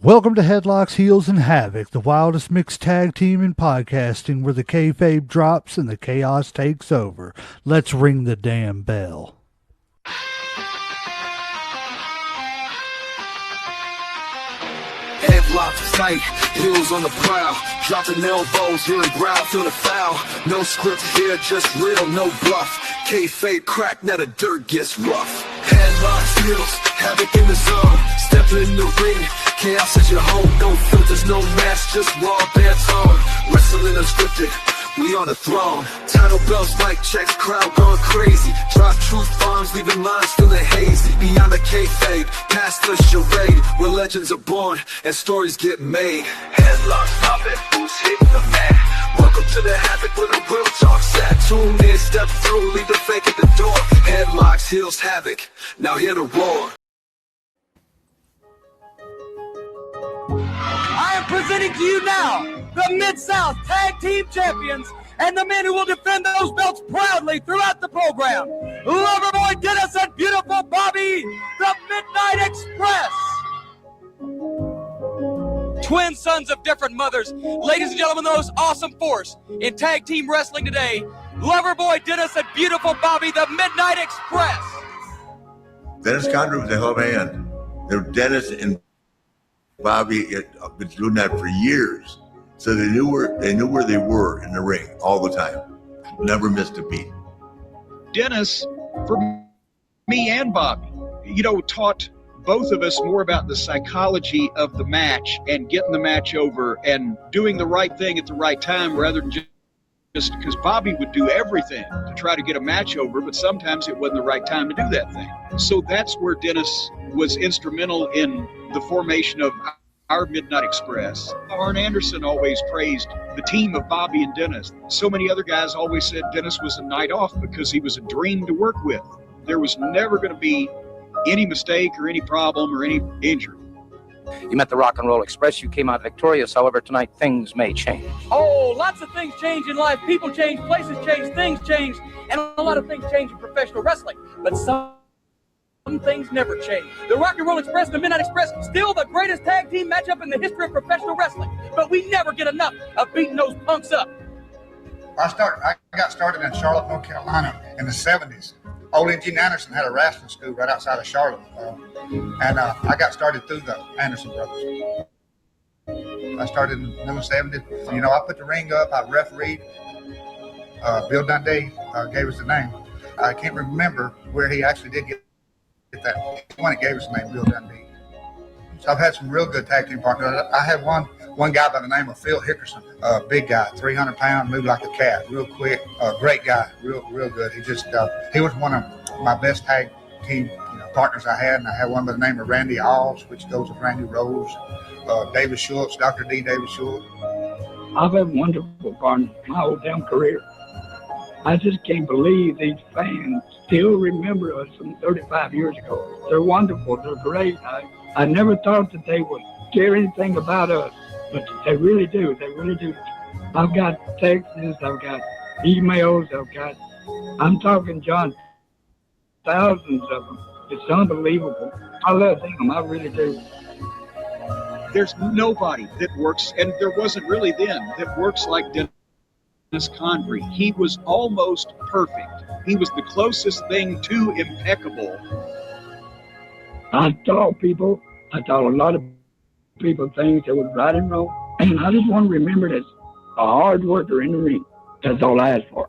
Welcome to Headlocks, Heels, and Havoc, the wildest mixed tag team in podcasting, where the kayfabe drops and the chaos takes over. Let's ring the damn bell. Headlocks tight, heels on the prowl, dropping elbows, hearing growl, feel the foul. No script here, just real, no bluff. Kayfabe crack, now the dirt gets rough. Headlocks, heels, havoc in the zone. Stepping in the ring, chaos at your home. No filters, no mask, just raw bare tone. Wrestling unscripted, we on the throne. Title belts, mic checks, crowd going crazy. Drop truth bombs, leaving lines feeling hazy. Beyond the kayfabe, past the charade, where legends are born and stories get made. Headlocks popping, who's hitting the mat? Welcome to the Havoc, where the real talk's at. Tune in, step through, leave the fake at the door. Headlocks, heels, havoc, now hear the roar. I am presenting to you now the Mid-South Tag Team Champions and the men who will defend those belts proudly throughout the program. Loverboy Dennis and beautiful Bobby, the Midnight Express. Twin sons of different mothers. Ladies and gentlemen, the most awesome force in tag team wrestling today. Loverboy Dennis and beautiful Bobby, the Midnight Express. Dennis Condrey was a hell of a hand. Dennis and Bobby had been doing that for years, so they knew where they were in the ring all the time. Never missed a beat. Dennis, for me and Bobby, taught both of us more about the psychology of the match and getting the match over and doing the right thing at the right time, rather than just because Bobby would do everything to try to get a match over, but sometimes it wasn't the right time to do that thing. So that's where Dennis was instrumental in the formation of our Midnight Express. Arn Anderson always praised the team of Bobby and Dennis. So many other guys always said Dennis was a night off because he was a dream to work with. There was never going to be any mistake or any problem or any injury. You met the Rock and Roll Express. You came out victorious. However, tonight things may change. Oh, lots of things change in life. People change, places change, things change, and a lot of things change in professional wrestling. But some things never change. The Rock and Roll Express and the Midnight Express, still the greatest tag team matchup in the history of professional wrestling. But we never get enough of beating those punks up. I got started in Charlotte, North Carolina in the 70s. Old Gene Anderson had a wrestling school right outside of Charlotte. And I got started through the Anderson brothers. I started in 70. I put the ring up, I refereed. Bill Dundee gave us the name. I can't remember where he actually did get that. When he gave us the name, Bill Dundee. So I've had some real good tag team partners. I had one guy by the name of Phil Hickerson, a big guy, 300 pounds, moved like a cat, real quick, great guy, real good. He was one of my best tag team partners I had, and I had one by the name of Randy Alls, which goes with Randy Rose, David Schultz, Dr. D. David Schultz. I've had wonderful partners my whole damn career. I just can't believe these fans still remember us from 35 years ago. They're wonderful. They're great. I never thought that they would care anything about us, but they really do. They really do. I've got texts, I've got emails, I'm talking, John, thousands of them. It's unbelievable. I love them. I really do. There's nobody that works, and there wasn't really then, that works like Dennis Condrey. He was almost perfect. He was the closest thing to impeccable. I taught a lot of people things that was right and wrong, and I just want to remember that a hard worker in the ring. That's all I ask for.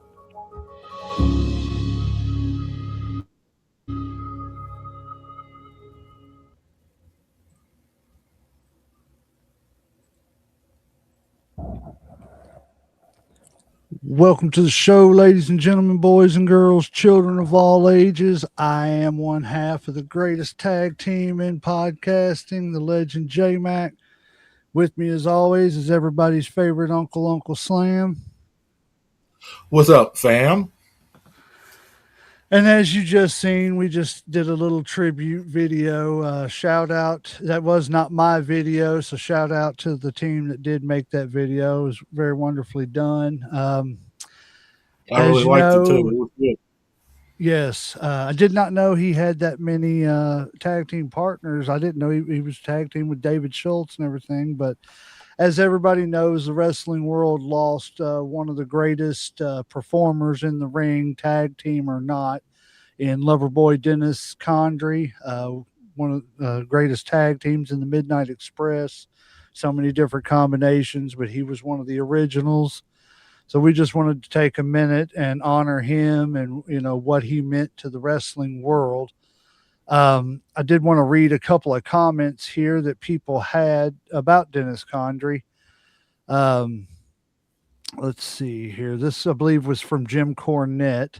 Welcome to the show, ladies and gentlemen, boys and girls, children of all ages. I am one half of the greatest tag team in podcasting, the legend J-Mac. With me, as always, is everybody's favorite Uncle Slam. What's up, fam? And as you just seen, we just did a little tribute video. Shout out. That was not my video, so shout out to the team that did make that video. It was very wonderfully done. I really liked it too. It was good. Yes, I did not know he had that many tag team partners. I didn't know he was tag team with David Schultz and everything. But as everybody knows, the wrestling world lost one of the greatest performers in the ring, tag team or not, in Loverboy Dennis Condrey, one of the greatest tag teams in the Midnight Express. So many different combinations, but he was one of the originals. So we just wanted to take a minute and honor him and what he meant to the wrestling world. I did want to read a couple of comments here that people had about Dennis Condrey. Um, let's see here. This, I believe, was from Jim Cornette.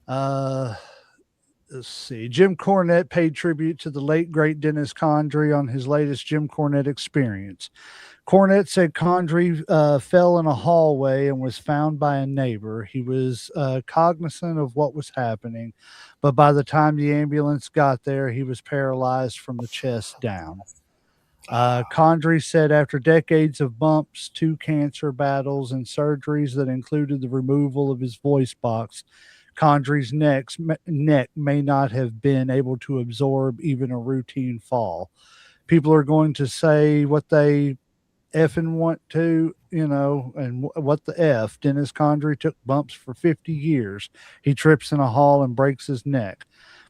Uh, let's see. Jim Cornette paid tribute to the late great Dennis Condrey on his latest Jim Cornette Experience. Cornette said Condrey fell in a hallway and was found by a neighbor. He was cognizant of what was happening, but by the time the ambulance got there, he was paralyzed from the chest down. Condrey said after decades of bumps, 2 cancer battles, and surgeries that included the removal of his voice box, Condrey's neck may not have been able to absorb even a routine fall. People are going to say what they effing want to, and what the F. Dennis Condrey took bumps for 50 years. He trips in a hall and breaks his neck.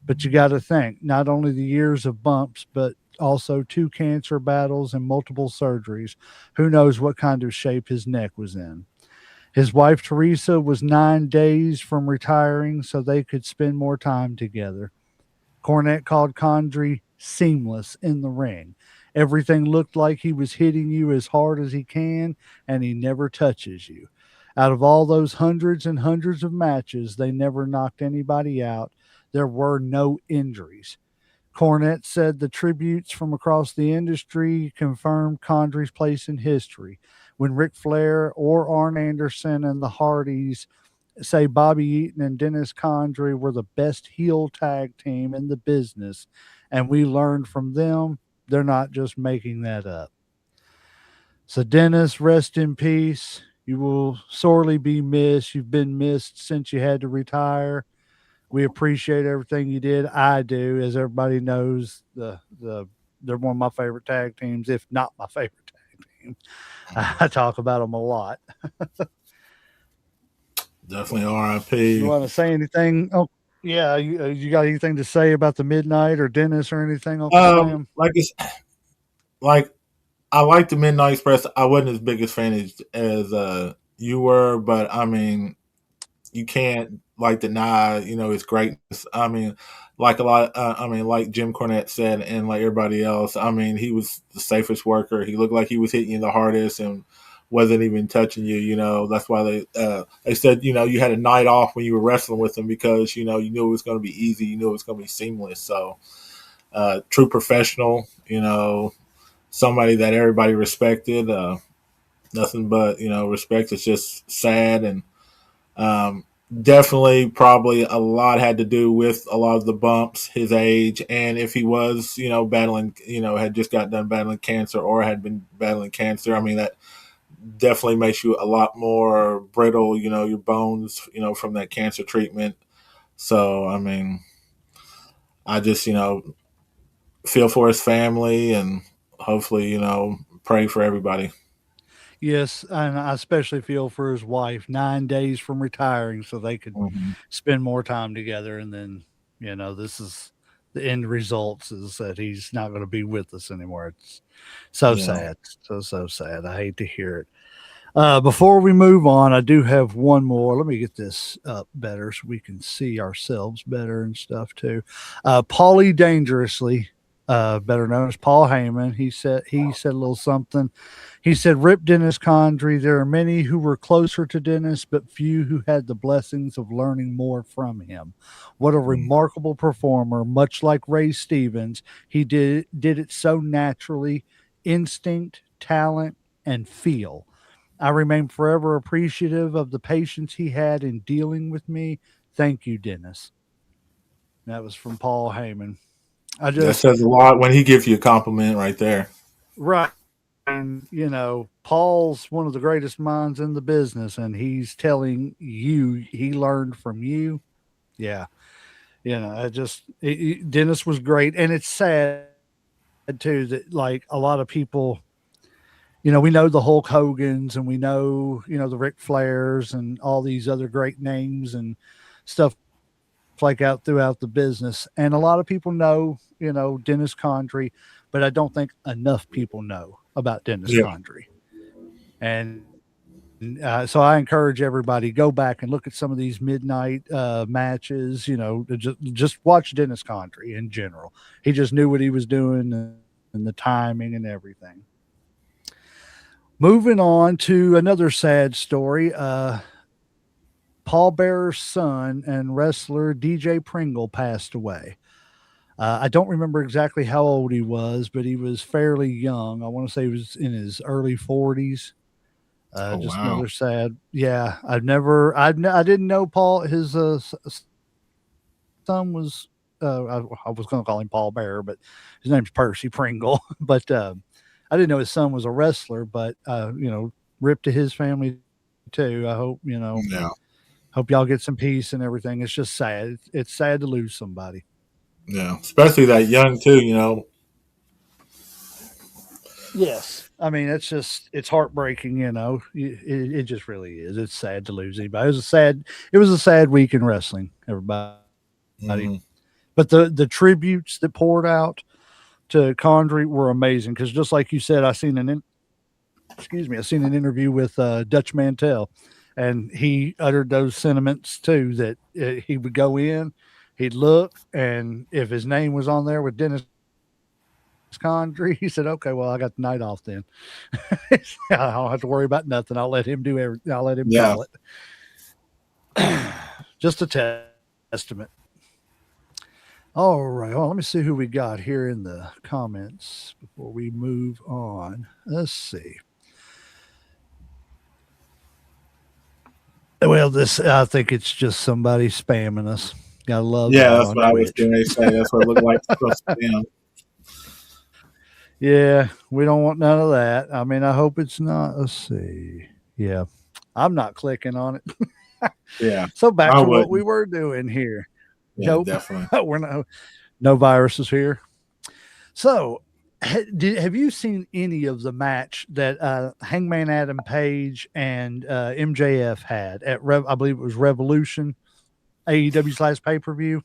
But you got to think, not only the years of bumps, but also 2 cancer battles and multiple surgeries. Who knows what kind of shape his neck was in. His wife, Teresa, was 9 days from retiring so they could spend more time together. Cornette called Condrey seamless in the ring. Everything looked like he was hitting you as hard as he can, and he never touches you. Out of all those hundreds and hundreds of matches, they never knocked anybody out. There were no injuries. Cornette said the tributes from across the industry confirmed Condrey's place in history. When Ric Flair or Arn Anderson and the Hardys say Bobby Eaton and Dennis Condrey were the best heel tag team in the business, and we learned from them, they're not just making that up. So, Dennis, rest in peace. You will sorely be missed. You've been missed since you had to retire. We appreciate everything you did. I do, as everybody knows. They're one of my favorite tag teams, if not my favorite tag team. I talk about them a lot. Definitely R.I.P. You want to say anything? Oh, yeah. You got anything to say about the Midnight or Dennis or anything, Uncle Sam? Like it's like I like the Midnight Express. I wasn't as big a fan as you were, but I mean, you can't like deny his greatness. I mean, like a lot. I mean, like Jim Cornette said, and like everybody else. I mean, he was the safest worker. He looked like he was hitting you the hardest and wasn't even touching you. That's why they said you had a night off when you were wrestling with him because you knew it was going to be easy. You knew it was going to be seamless. So true professional. Somebody that everybody respected. Nothing but respect. It's just sad and definitely probably a lot had to do with a lot of the bumps, his age, and if he was battling, had just got done battling cancer or had been battling cancer. I mean that definitely makes you a lot more brittle. Your bones, from that cancer treatment. So I mean, I just feel for his family and hopefully pray for everybody. Yes, and I especially feel for his wife. 9 days from retiring, so they could Mm-hmm. spend more time together. And then, this is the end results is that he's not going to be with us anymore. It's so Yeah. sad, so sad. I hate to hear it. Before we move on, I do have one more. Let me get this up better so we can see ourselves better and stuff too. Paulie Dangerously, better known as Paul Heyman, he said a little something. He said, "Rip Dennis Condrey. There are many who were closer to Dennis, but few who had the blessings of learning more from him. What a remarkable performer! Much like Ray Stevens, he did it so naturally, instinct, talent, and feel." I remain forever appreciative of the patience he had in dealing with me. Thank you, Dennis. That was from Paul Heyman. I That just, says a lot when he gives you a compliment right there. right. And, Paul's one of the greatest minds in the business, and he's telling you he learned from you. Yeah. Dennis was great. And it's sad too that like a lot of people, we know the Hulk Hogan's and we know, the Ric Flairs and all these other great names and stuff like out throughout the business. And a lot of people know, Dennis Condrey, but I don't think enough people know about Dennis Yeah. Condrey. And so I encourage everybody go back and look at some of these midnight matches. Just watch Dennis Condrey in general. He just knew what he was doing and the timing and everything. Moving on to another sad story. Paul Bearer's son and wrestler DJ Pringle passed away. I don't remember exactly how old he was, but he was fairly young. I want to say he was in his early 40s. Oh Just wow. another sad. Yeah, I didn't know Paul. His son was. I was going to call him Paul Bearer, but his name's Percy Pringle. But I didn't know his son was a wrestler. But rip to his family too. I hope Yeah. hope y'all get some peace and everything. It's just sad. It's sad to lose somebody. Yeah. Especially that young too. You know. Yes. I mean, it's heartbreaking, it just really is. It's sad to lose anybody. It was a sad week in wrestling, everybody. Mhm. But the tributes that poured out to Condrey were amazing. Cause just like you said, I seen an interview with Dutch Mantel, and he uttered those sentiments too, that he would go in, he'd look, and if his name was on there with Dennis Condrey, he said, okay, well, I got the night off then. I don't have to worry about nothing. I'll let him call it. Yeah. Just a testament. All right. Well, let me see who we got here in the comments before we move on. Let's see. Well, this I think it's just somebody spamming us. Gotta love Yeah. that That's on what I was Twitch. going to say. That's what it looked like. Yeah. Yeah, we don't want none of that. I mean, I hope it's not. Let's see. Yeah, I'm not clicking on it. Yeah. So back I to what we wouldn't. were doing here. Yeah. Nope, Definitely. we're no viruses here. So, have you seen any of the match that Hangman Adam Page and MJF had at I believe it was Revolution AEW's last pay per view?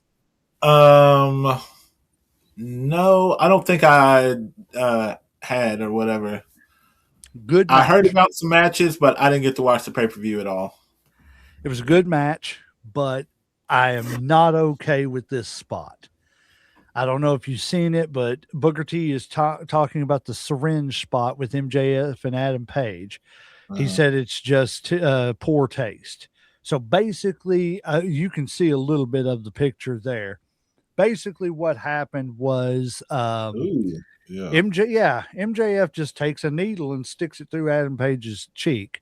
Um. No, I don't think I had or whatever. Good I heard match. about some matches, but I didn't get to watch the pay per view at all. It was a good match, but I am not okay with this spot. I don't know if you've seen it, but Booker T is talking about the syringe spot with MJF and Adam Page. He said it's just poor taste. So basically, you can see a little bit of the picture there. Basically, what happened was Ooh, yeah. MJF just takes a needle and sticks it through Adam Page's cheek.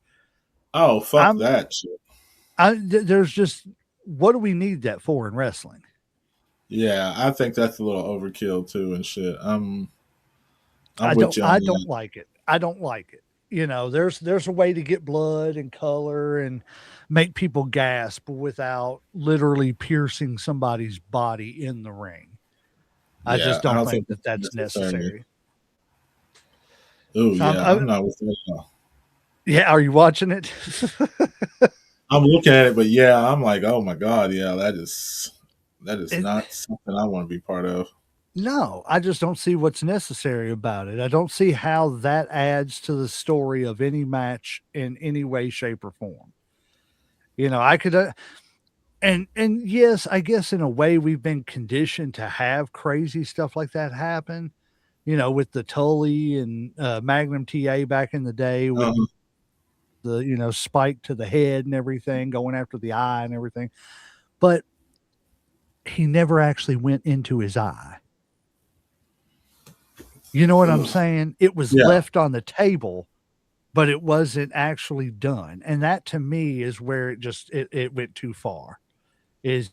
Oh, fuck that shit. There's just, what do we need that for in wrestling? Yeah, I think that's a little overkill too and shit. I with you on don't that. like it. I don't like it. There's a way to get blood and color and make people gasp without literally piercing somebody's body in the ring. I Yeah, just I don't don't think think that's necessary. Oh So yeah, I'm not with that at all. yeah, are you watching it? I'm looking at it, but yeah, I'm like, oh my god, yeah, that is not something I want to be part of. No, I just don't see what's necessary about it. I don't see how that adds to the story of any match in any way, shape, or form. I could, and yes, I guess in a way we've been conditioned to have crazy stuff like that happen. With the Tully and Magnum TA back in the day with the spike to the head and everything, going after the eye and everything, but he never actually went into his eye. You know what I'm saying? It was Yeah. left on the table, but it wasn't actually done. And that to me is where it went too far. Is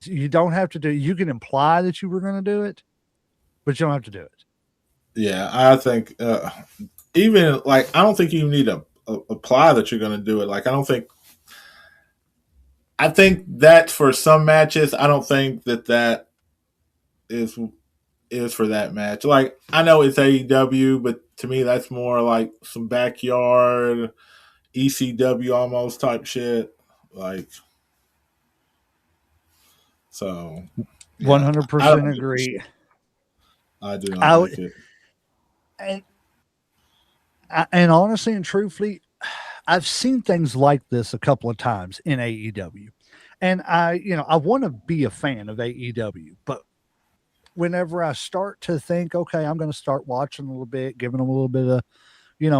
you don't have to do, you can imply that you were going to do it, but you don't have to do it. Yeah, I think even like I don't think you need to apply that you're going to do it. Like I don't think I think that for some matches, I don't think that is for that match. Like I know it's AEW, but to me that's more like some backyard ECW almost type shit. Like so, yeah, I 100% don't. agree. I do not I like would, it. and and honestly and truthfully, I've seen things like this a couple of times in AEW. And I want to be a fan of AEW, but whenever I start to think, okay, I'm going to start watching a little bit, giving them a little bit of,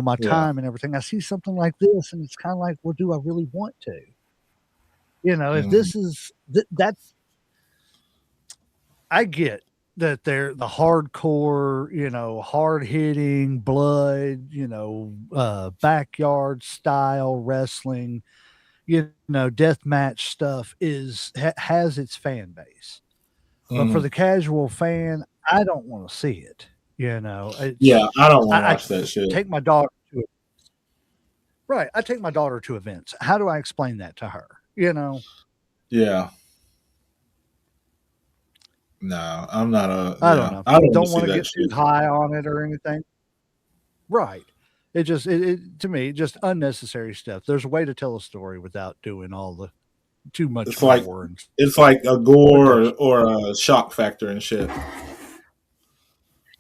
my Yeah. time and everything, I see something like this and it's kind of like, well, do I really want to? If Mhm. this is that's I get that they're the hardcore, hard hitting, blood, backyard style wrestling, death match stuff has its fan base. But for Mhm. the casual fan, I don't want to see it. Yeah, I don't want to I watch that shit. take my daughter to it. Right. I take my daughter to events. How do I explain that to her? Yeah. No, I'm not a. I don't Yeah, know. I don't want to Don't see want to that get too shit. high on it or anything. Right. It to me, just unnecessary stuff. There's a way to tell a story without doing all the too much It's like gore and it's like a but gore that's or a shock factor and shit.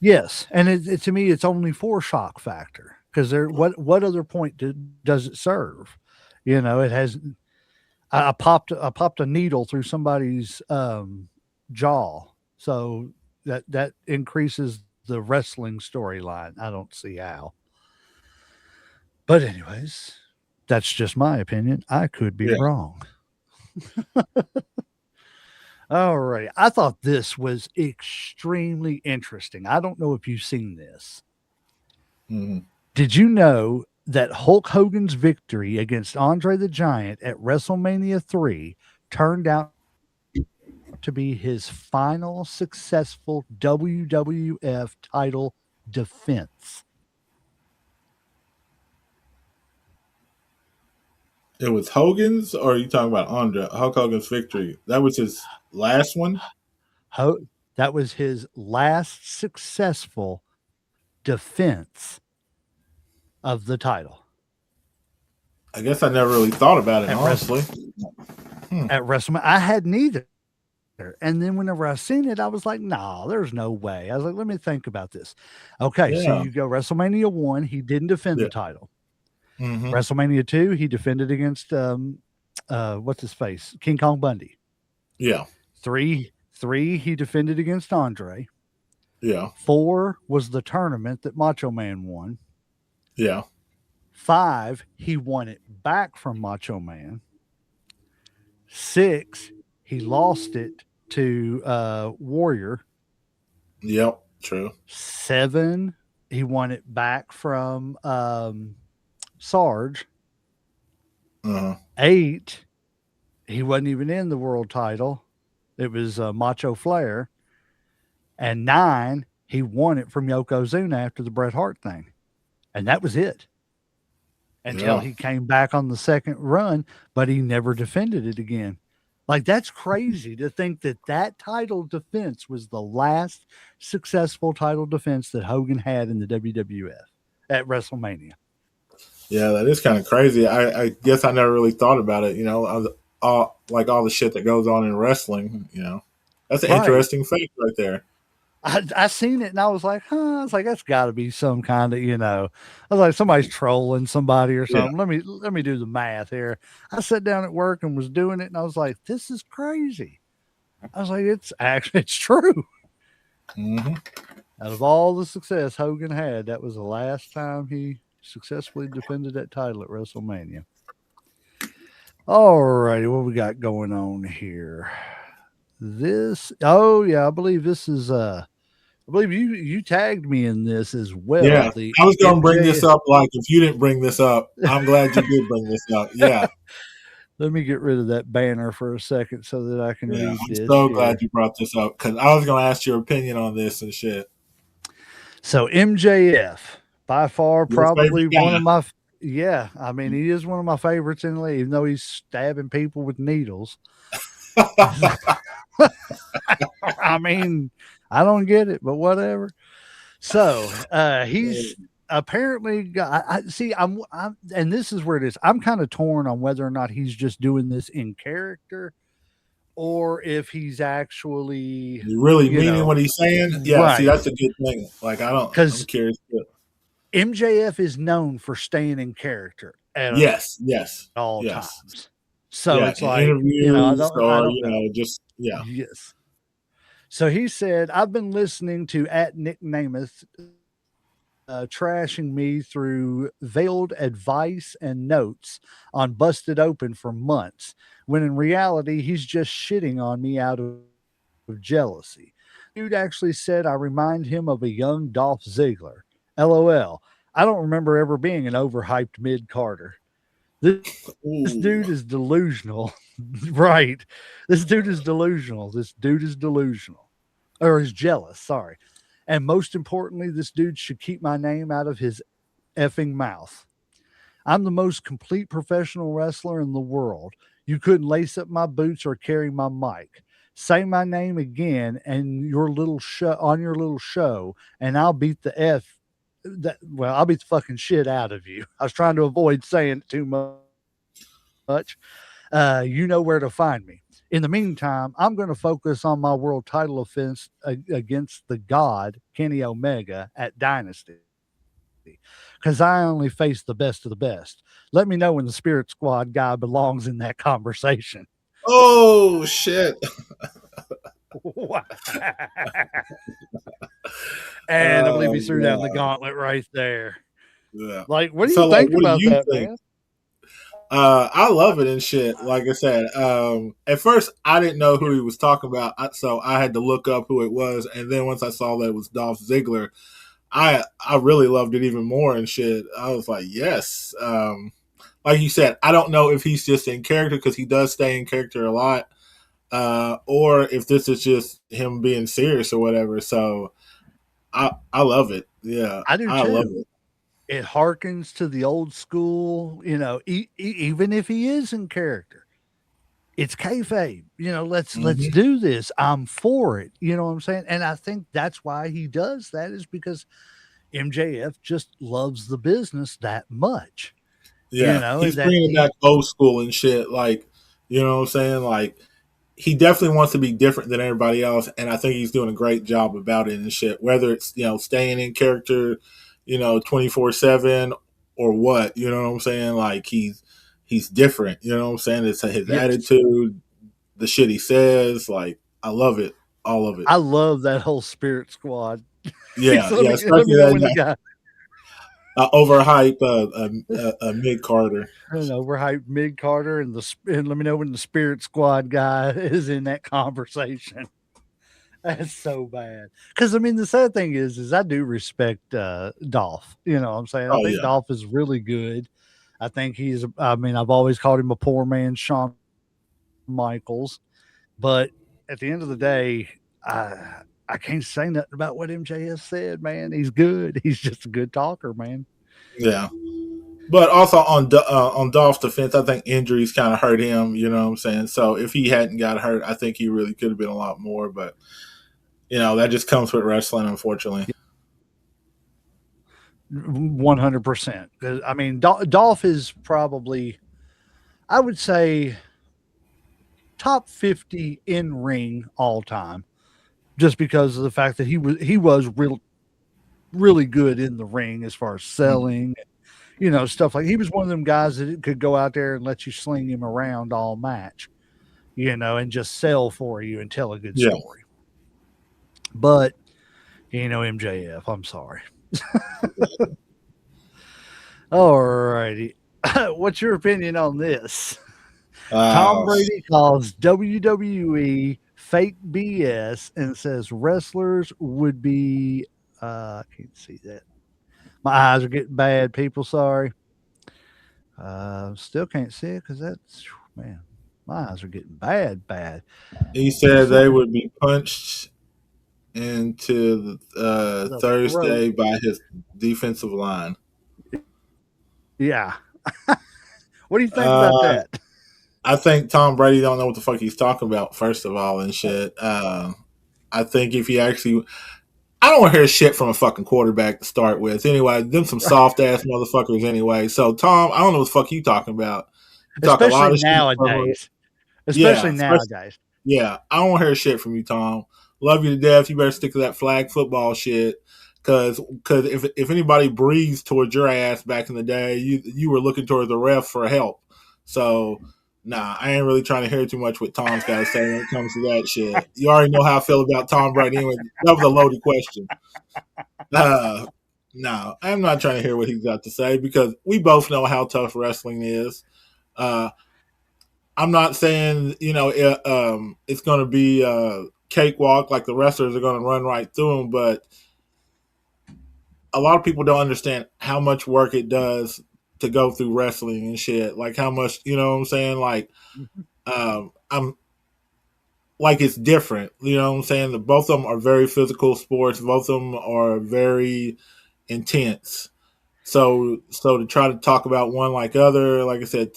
yes, and to me, it's only for shock factor because there. What other point does it serve? It has. I popped a needle through somebody's jaw, so that increases the wrestling storyline. I don't see how. But anyways, that's just my opinion. I could be Yeah. wrong. All right. I thought this was extremely interesting. I don't know if you've seen this. Mhm. Did you know that Hulk Hogan's victory against Andre the Giant at WrestleMania 3 turned out to be his final successful WWF title defense? It was Hogan's, or are you talking about Andre Hulk Hogan's victory? That was his last one. Ho- that was his last successful defense of the title I guess I never really thought about it, at honestly. WrestleMania. I had neither. And then whenever I seen it, I was like, nah, there's no way. I was like, let me think about this. Okay, so Yeah. you go WrestleMania 1, he didn't defend Yeah. the title. Hmm. WrestleMania 2, he defended against what's his face? King Kong Bundy. Yeah. Three, he defended against Andre. Yeah. 4 was the tournament that Macho Man won. Yeah. 5, he won it back from Macho Man. 6, he lost it to Warrior. Yep. True. 7, he won it back from Sarge. Uh-huh. 8, he wasn't even in the world title. It was Macho Flair. And 9, he won it from Yokozuna after the Bret Hart thing. And that was it. Until he came back on the second run, but he never defended it again. Like, that's crazy to think that title defense was the last successful title defense that Hogan had in the WWF at WrestleMania. Yeah, that is kind of crazy. I guess I never really thought about it. All the shit that goes on in wrestling. That's an Right. interesting fact right there. I seen it and I was like, huh. I was like, that's got to be some kind of, I was like, somebody's trolling somebody or Yeah. something. Let me do the math here. I sat down at work and was doing it, and I was like, this is crazy. I was like, it's true. Hmm. Out of all the success Hogan had, that was the last time he successfully defended that title at WrestleMania. All righty, what we got going on here? I believe this is I believe you tagged me in this as well. Yeah, The I was going to bring MJ this up. Like, if you didn't bring this up, I'm glad you did bring this up. Yeah, Let me get rid of that banner for a second so that I can yeah. read I'm this so here. glad you brought this up because I was going to ask your opinion on this and shit. So MJF, by far, Your probably favorite guy. Yeah, I mean, he is one of my favorites in the league, even though he's stabbing people with needles. I mean, I don't get it, but whatever. So he's apparently got. See. And this is where it is. I'm kind of torn on whether or not he's just doing this in character, or if he's actually, You really you meaning know, what he's saying? Yeah. See, right. that's a good thing. Like I don't. I'm Because curious. MJF is known for staying in character at Yes. Yes. all Yes. times. So Yeah. it's In like, I interviews don't, I or don't know. just yeah. Yes. So he said, I've been listening to at Nick Namath trashing me through veiled advice and notes on Busted Open for months, when in reality, he's just shitting on me out of jealousy. Dude actually said I remind him of a young Dolph Ziggler. LOL. I don't remember ever being an overhyped mid Carter. This dude is delusional. Right. This dude is delusional. This dude is delusional. Or is jealous, sorry. And most importantly, this dude should keep my name out of his effing mouth. I'm the most complete professional wrestler in the world. You couldn't lace up my boots or carry my mic. Say my name again and your little show on your little show, and I'll beat the I'll beat the fucking shit out of you. I was trying to avoid saying it too much. You know where to find me. In the meantime, I'm going to focus on my world title offense against the god Kenny Omega at Dynasty, because I only face the best of the best. Let me know when the Spirit Squad guy belongs in that conversation. Oh shit! And I believe Oh he threw down the gauntlet right there. yeah. Like, what do So you like, think what do about you that, think? man? I love it and shit. Like I said, at first I didn't know who he was talking about, so I had to look up who it was. And then once I saw that it was Dolph Ziggler, I really loved it even more and shit. I was like, yes. Like you said, I don't know if he's just in character because he does stay in character a lot, or if this is just him being serious or whatever. So I love it. Yeah, I do I love too. it. It harkens to the old school, even if he is in character. It's kayfabe. Let's Mm-hmm. do this. I'm for it. You know what I'm saying? And I think that's why he does that, is because MJF just loves the business that much. Yeah, he's That bringing it he back old school and shit. Like, you know what I'm saying? Like, he definitely wants to be different than everybody else, and I think he's doing a great job about it and shit. Whether it's staying in character, 24/7 or what, you know what I'm saying? Like he's different. You know what I'm saying? It's his yes. attitude, the shit he says. Like I love it, all of it. I love that whole Spirit Squad. Yeah, So yeah. let Especially me know when the that guy overhype mid Carter. overhyped mid Carter and let me know when the Spirit Squad guy is in that conversation. That's so bad. Because I mean, the sad thing is I do respect Dolph. You know what I'm saying? I Oh think yeah, Dolph is really good. I think I've always called him a poor man, Shawn Michaels. But at the end of the day, I can't say nothing about what MJF said, man. He's good. He's just a good talker, man. yeah. But also on Dolph's defense, I think injuries kind of hurt him. You know what I'm saying? So if he hadn't got hurt, I think he really could have been a lot more. But that just comes with wrestling, unfortunately. 100%. I mean, Dolph is probably, I would say, top 50 in ring all time, just because of the fact that he was really good in the ring as far as selling, stuff like he was one of them guys that could go out there and let you sling him around all match, and just sell for you and tell a good Yeah. story. But MJF, I'm sorry. All righty. What's your opinion on this? Tom Brady calls WWE fake BS and says wrestlers would be I can't see that. My eyes are getting bad, people. Sorry. Still can't see it because that's, man, my eyes are getting bad. He said So they would be punched into the throat. Thursday by his defensive line. Yeah. What do you think about Uh, that? I think Tom Brady don't know what the fuck he's talking about. First of all, and shit. I think if he actually, I don't want to hear shit from a fucking quarterback to start with. Anyway, them some soft ass motherfuckers. Anyway, so Tom, I don't know what the fuck you talking about. You talk a Especially lot of shit from, nowadays. yeah, Especially especially, nowadays. yeah. I don't want to hear shit from you, Tom. Love you to death. You better stick to that flag football shit. Cause if anybody breathes towards your ass back in the day, you were looking towards the ref for help. So nah, I ain't really trying to hear too much what Tom's got to say when it comes to that shit. You already know how I feel about Tom Brady. Anyway, that was a loaded question. Uh, no, I'm not trying to hear what he's got to say because we both know how tough wrestling is. Uh, I'm not saying it's going to be a cakewalk like the wrestlers are going to run right through them, but a lot of people don't understand how much work it does to go through wrestling and shit. Like how much, you know what I'm saying? Like, I'm like it's different. You know what I'm saying? Both of them are very physical sports. Both of them are very intense. So to try to talk about one like other, like I said,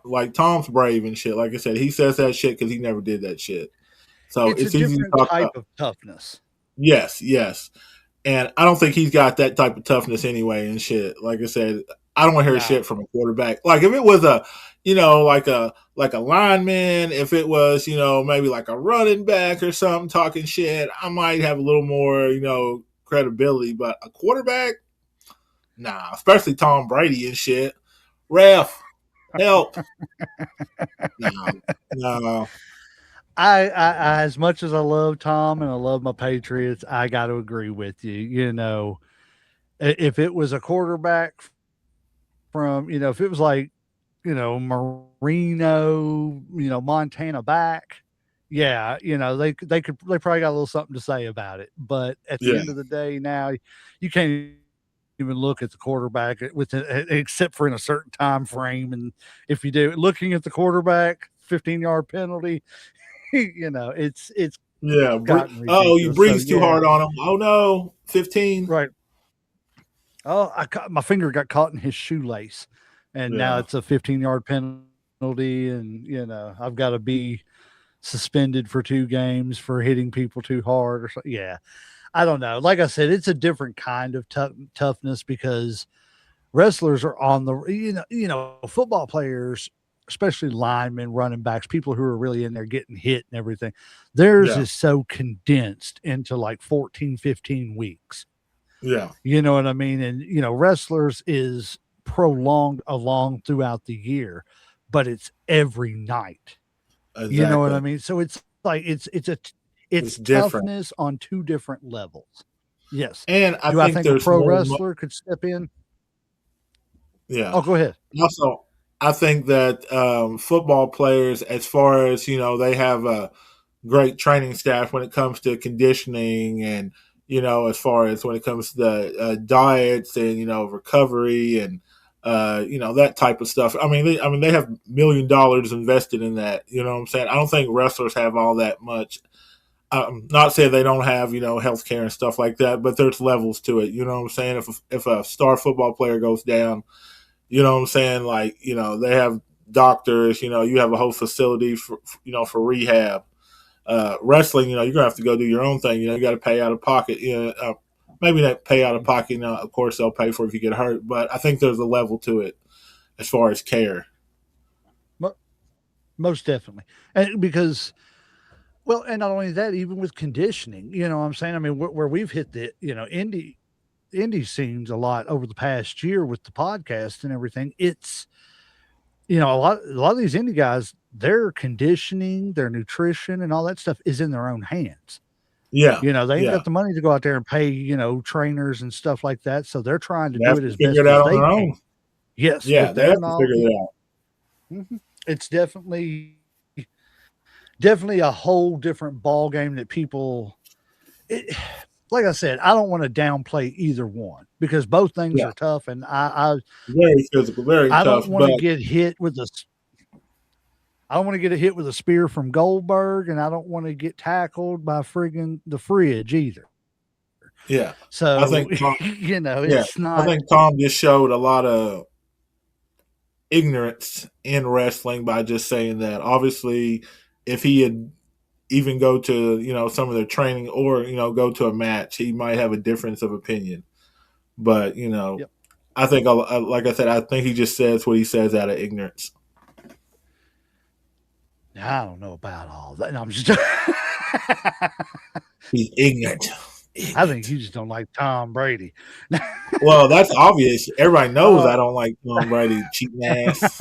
like Tom's brave and shit. Like I said, he says that shit because he never did that shit. So It's a it's easy to different talk type about. of toughness. Yes, yes. And I don't think he's got that type of toughness anyway and shit. Like I said, I don't want to hear No. shit from a quarterback. Like if it was like a lineman, if it was, maybe like a running back or something talking shit, I might have a little more, credibility. But a quarterback, nah, especially Tom Brady and shit. Ref, help. No, no. I as much as I love Tom and I love my Patriots, I got to agree with you. If it was a quarterback from, if it was like, Marino, Montana back, yeah, they probably got a little something to say about it. But at the Yeah, end of the day, now you can't even look at the quarterback except for in a certain time frame. And if you do, looking at the quarterback, 15-yard penalty, it's yeah. gotten You ridiculous. So breathed too yeah, hard on him. Oh no, 15. right. Oh, my finger got caught in his shoelace, and now Yeah. it's a 15-yard penalty, and I've got to be suspended for 2 games for hitting people too hard or something. Yeah, I don't know. Like I said, it's a different kind of toughness because wrestlers are on the football players, especially linemen, running backs, people who are really in there getting hit and everything. Theirs Yeah. is so condensed into like 14, 15 weeks. Yeah. You know what I mean? And wrestlers is prolonged along throughout the year, but it's every night. You know what I Exactly. mean? So it's like It's it's different. toughness on 2 different levels. Yes. And I Do I think think a there's pro more. wrestler could step in? Yeah. Oh, go ahead. Also, I think that football players, as far as, they have a great training staff when it comes to conditioning and, as far as when it comes to the diets and, recovery and, that type of stuff. They have $1 million invested in that. You know what I'm saying? I don't think wrestlers have all that much. I'm not saying they don't have, healthcare and stuff like that, but there's levels to it. You know what I'm saying? If a star football player goes down, you know what I'm saying? Like, they have doctors, you have a whole facility for rehab. Wrestling, you're gonna have to go do your own thing. You got to pay out of pocket. Maybe not pay out of pocket. Of course they'll pay for it if you get hurt, but I think there's a level to it as far as care. Most definitely. And because, well, and not only that, even with conditioning, what I'm saying? I mean, where we've hit the, indie scenes a lot over the past year with the podcast and everything, it's, a lot of these indie guys, their conditioning, their nutrition and all that stuff is in their own hands. Yeah, They ain't yeah. got the money to go out there and pay, trainers and stuff like that. So they're trying to They do have it to as figure best it as out on they their can. own. Yes, Yeah, with they their have to figure knowledge. it out. It's definitely a whole different ball game that people like I said, I don't want to downplay either one because both things Yeah, are tough, and very physical, very I don't tough. want But to get hit with a I don't want to get a hit with a spear from Goldberg, and I don't want to get tackled by friggin' the fridge either. yeah, I So think Tom. Yeah, it's I not think Tom just showed a lot of ignorance in wrestling by just saying that. Obviously, if he had even go to some of their training or go to a match, he might have a difference of opinion. But Yep. I think, like I said, I think he just says what he says out of ignorance. I don't know about all that. No, I'm just. He's ignorant. I think you just don't like Tom Brady. Well, that's obvious. Everybody knows I Uh, don't like Tom Brady. Cheating ass.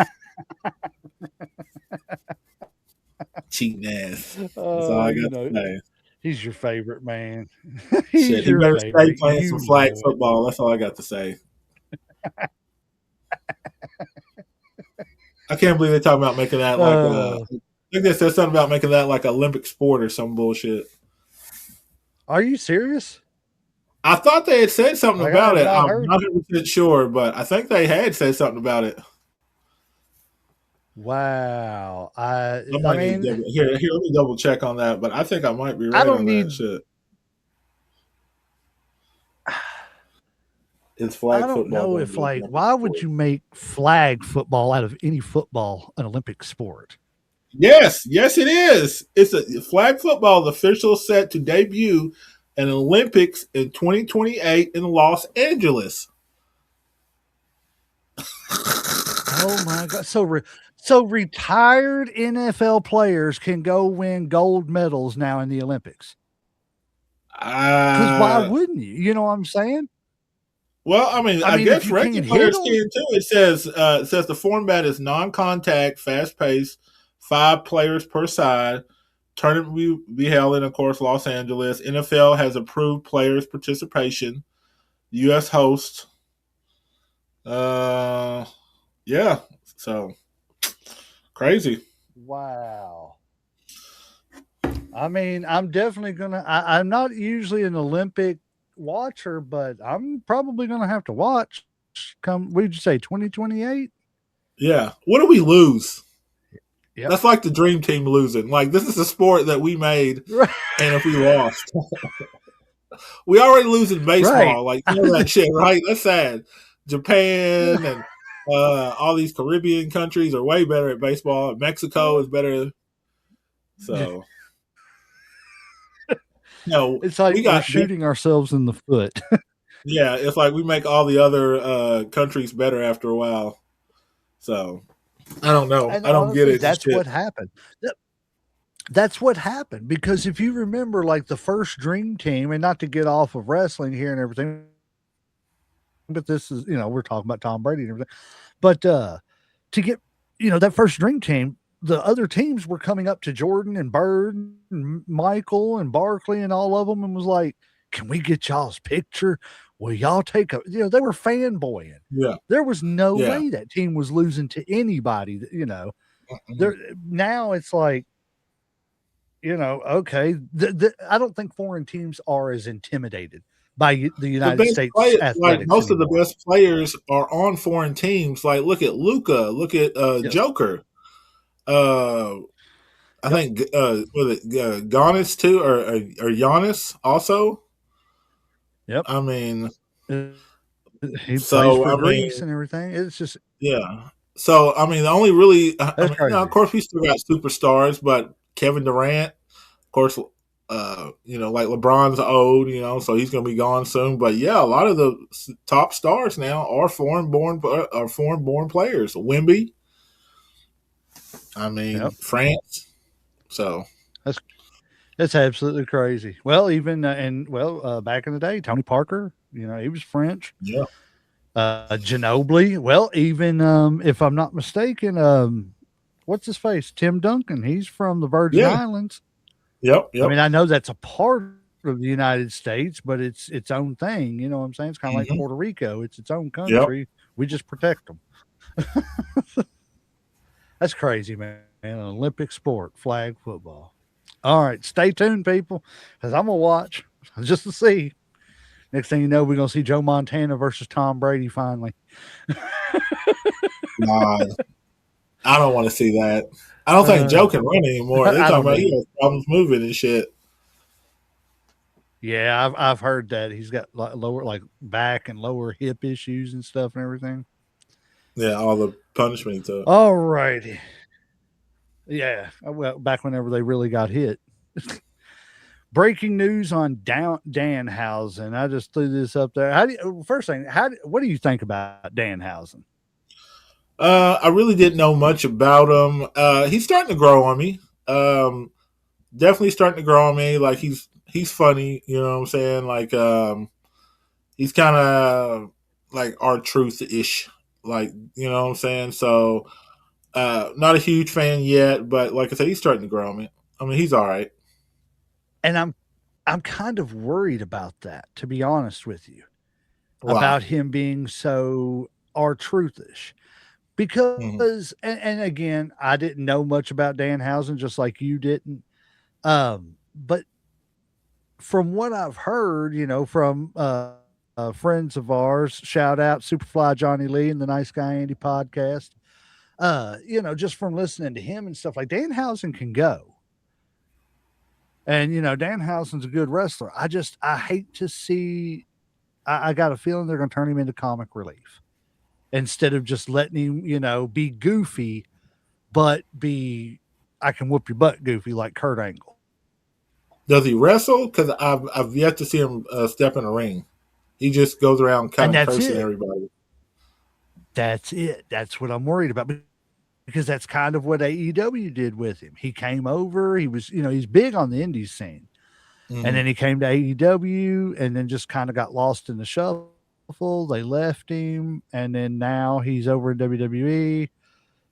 Cheating ass. That's all I got to say. he's your favorite, man. Shit, He's he your better stay favorite. playing You some flag know it. football. That's all I got to say. I can't believe they're talking about making that like I think they said something about making that like Olympic sport or some bullshit. Are you serious? I thought they had said something Like, I about have it. not I'm heard. not 100% sure, but I think they had said something about it. Wow. I I might need to mean, here. Let me double check on that. But I think I might be I right don't on that need. shit. Is I flag don't football know going to if be an like Olympic why would sport? you make flag football out of any football an Olympic sport? Yes, it is. It's a flag football official set to debut in Olympics in 2028 in Los Angeles. Oh my god! So retired NFL players can go win gold medals now in the Olympics. Because why Uh, wouldn't you? You know what I'm saying? well, I mean, I I mean, if guess you regular can't hit players them, can too. It says the format is non-contact, fast-paced, 5 players per side. Tournament will be held in, of course, Los Angeles. NFL has approved players' participation. U.S. host. Uh, yeah. So crazy. wow. I mean, I'm definitely gonna. I'm not usually an Olympic watcher, but I'm probably gonna have to watch. Come, what did you say? 2028? Yeah. What do we lose? Yep. That's like the dream team losing. Like this is a sport that we made, Right. and if we lost, we already lose in Right. baseball. Like you know that shit, right? That's sad. Japan and all these Caribbean countries are way better at baseball. Mexico is better. So no, It's like we we're got shooting ourselves in the foot. yeah. It's like we make all the other countries better after a while. So I don't know. And I don't get honestly, it. It's that's shit. what happened. That's what happened because if you remember, like the first Dream Team, and not to get off of wrestling here and everything, but this is we're talking about Tom Brady and everything. But to get that first Dream Team, the other teams were coming up to Jordan and Bird and Michael and Barkley and all of them, and was like, "Can we get y'all's picture? Will y'all take a?" They were fanboying. Yeah. There was no Yeah. way that team was losing to anybody. There now it's like, okay, I don't think foreign teams are as intimidated by the The United best States play, like athletics most of the anymore. best players are on foreign teams. Like look at Luca, look at Yes. Joker. I Yep. think was it Giannis too, or Giannis also. Yep. I mean, He plays so for I mean, Greece and everything. It's just yeah. So I mean, the only really, I that's mean, of crazy. course, we still got superstars, but Kevin Durant, of course, like LeBron's old, so he's going to be gone soon. But yeah, a lot of the top stars now are foreign-born players. Wemby, I mean, Yep. France. So That's absolutely crazy. Well, even back in the day, Tony Parker, he was French. yeah, Ginobili. Well, even if I'm not mistaken, what's his face? Tim Duncan. He's from the Virgin yeah, Islands. yep. I mean, I know that's a part of the United States, but it's its own thing. You know what I'm saying? It's kind of like Mm-hmm. Puerto Rico. It's its own Yep. country. We just protect them. That's crazy, man. An Olympic sport, flag football. All right, stay tuned, people, because I'm gonna watch just to see. Next thing you know, we're gonna see Joe Montana versus Tom Brady finally. Nah, I don't want to see that. I don't think Joe can run anymore. They I talking don't about he either. has problems moving and shit. Yeah, I've heard that he's got lower back and lower hip issues and stuff and everything. Yeah, all the punishment he took. All righty. Yeah. Well, back whenever they really got hit. Breaking news on Danhausen. I just threw this up there. First thing, what do you think about Danhausen? I really didn't know much about him. He's starting to grow on me. Definitely starting to grow on me. Like he's funny. You know what I'm saying? Like he's kind of like our truth ish. Like you know what I'm saying? So not a huge fan yet, but like I said, he's starting to grow on me. I mean, he's all right. And I'm kind of worried about that, to be honest with you, Wow. about him being so our truthish. Hmm. Because and again, I didn't know much about Danhausen, just like you didn't. But from what I've heard, from friends of ours, shout out Superfly Johnny Lee and the Nice Guy Andy podcast. Just from listening to him and stuff, like Danhausen can go. And Danhausen's a good wrestler. I hate to see. I got a feeling they're going to turn him into comic relief instead of just letting him, be goofy, but be I can whoop your butt goofy like Kurt Angle. Does he wrestle? Because I've yet to see him step in a ring. He just goes around kind And of that's cursing it. everybody. That's it. That's what I'm worried about because that's kind of what AEW did with him. He came over. He was, he's big on the indies scene. And Hmm. then he came to AEW and then just kind of got lost in the shuffle. They left him. And then now he's over in WWE.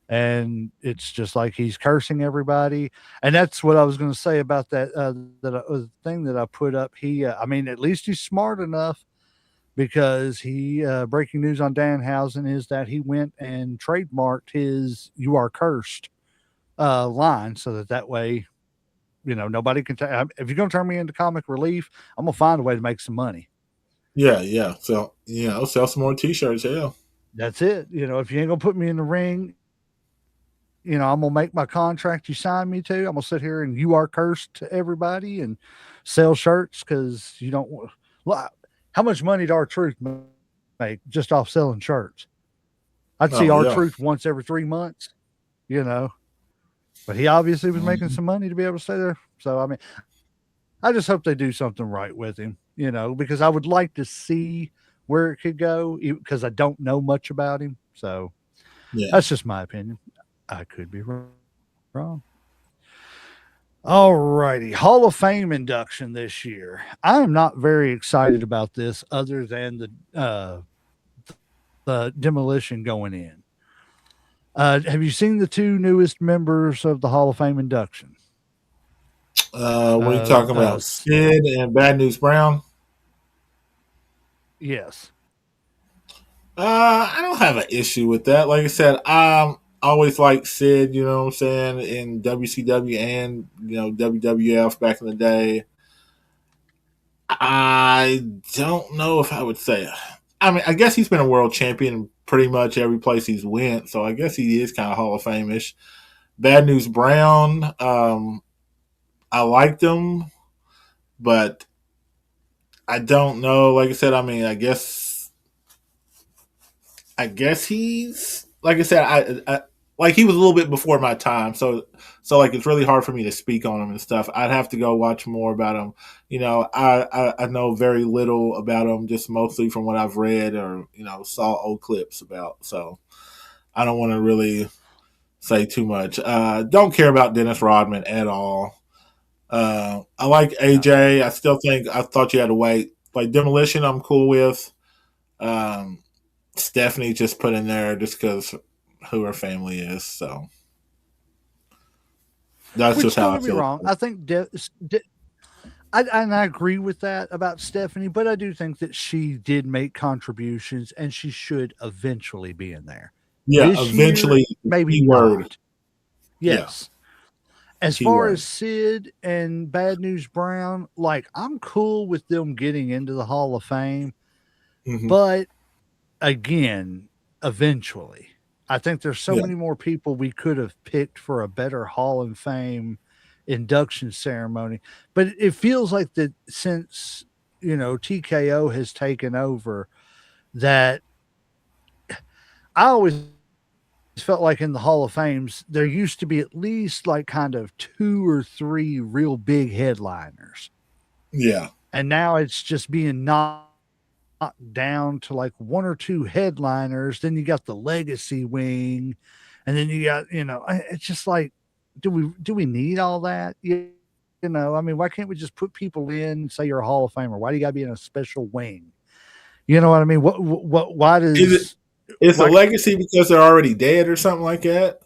And it's just like he's cursing everybody. And that's what I was going to say about that thing that I put up. At least he's smart enough because breaking news on Danhausen is that he went and trademarked his "You Are Cursed" line so that way nobody can if you're going to turn me into comic relief, I'm going to find a way to make some money. Yeah, yeah. So sell some more T-shirts. Yeah. That's it. If you ain't going to put me in the ring, I'm going to make my contract you signed me to. I'm going to sit here and "You Are Cursed" to everybody and sell shirts because you don't want. Well, how much money did R-Truth make just off selling shirts? I'd see Oh yeah. R-Truth once every 3 months, you know, but he obviously was making Mhm. some money to be able to stay there. So, I just hope they do something right with him, because I would like to see where it could go because I don't know much about him. So Yeah. that's just my opinion. I could be wrong. All righty. Hall of Fame induction this year. I am not very excited about this other than the demolition going in. Have you seen the two newest members of the Hall of Fame induction? What are you talking about? Sid and Bad News Brown? Yes. I don't have an issue with that. Like I said, always like Sid, you know what I'm saying, in WCW and WWF back in the day. I don't know if I would say. I mean, I guess he's been a world champion in pretty much every place he's went, so I guess he is kind of Hall of Fame-ish. Bad News Brown, I liked him, but I don't know. Like I said, I mean, I guess he's like I said, I like he was a little bit before my time, so like it's really hard for me to speak on him and stuff. I'd have to go watch more about him. I know very little about him, just mostly from what I've read or saw old clips about. So I don't want to really say too much. Don't care about Dennis Rodman at all. I like No. AJ. I thought you had to wait. Like Demolition, I'm cool with. Um, Stephanie just put in there just because who her family is. So that's just Which how don't I get me feel wrong. about it. I think I agree with that about Stephanie, but I do think that she did make contributions and she should eventually be in there. Yeah, This year, eventually, maybe keyword. not. Yeah, Yes. As far as keyword. Sid and Bad News Brown, like I'm cool with them getting into the Hall of Fame, Hmm. but again, eventually. I think there's so Yeah, many more people we could have picked for a better Hall of Fame induction ceremony. But it feels like that since, TKO has taken over, that I always felt like in the Hall of Fames, there used to be at least like kind of 2 or 3 real big headliners. Yeah. And now it's just being knocked down to like 1 or 2 headliners. Then you got the legacy wing. And then you got, it's just like, do we need all that? I mean, why can't we just put people in and say you're a Hall of Famer? Why do you got to be in a special wing? You know what I mean? Why does it's why, a legacy because they're already dead or something like that?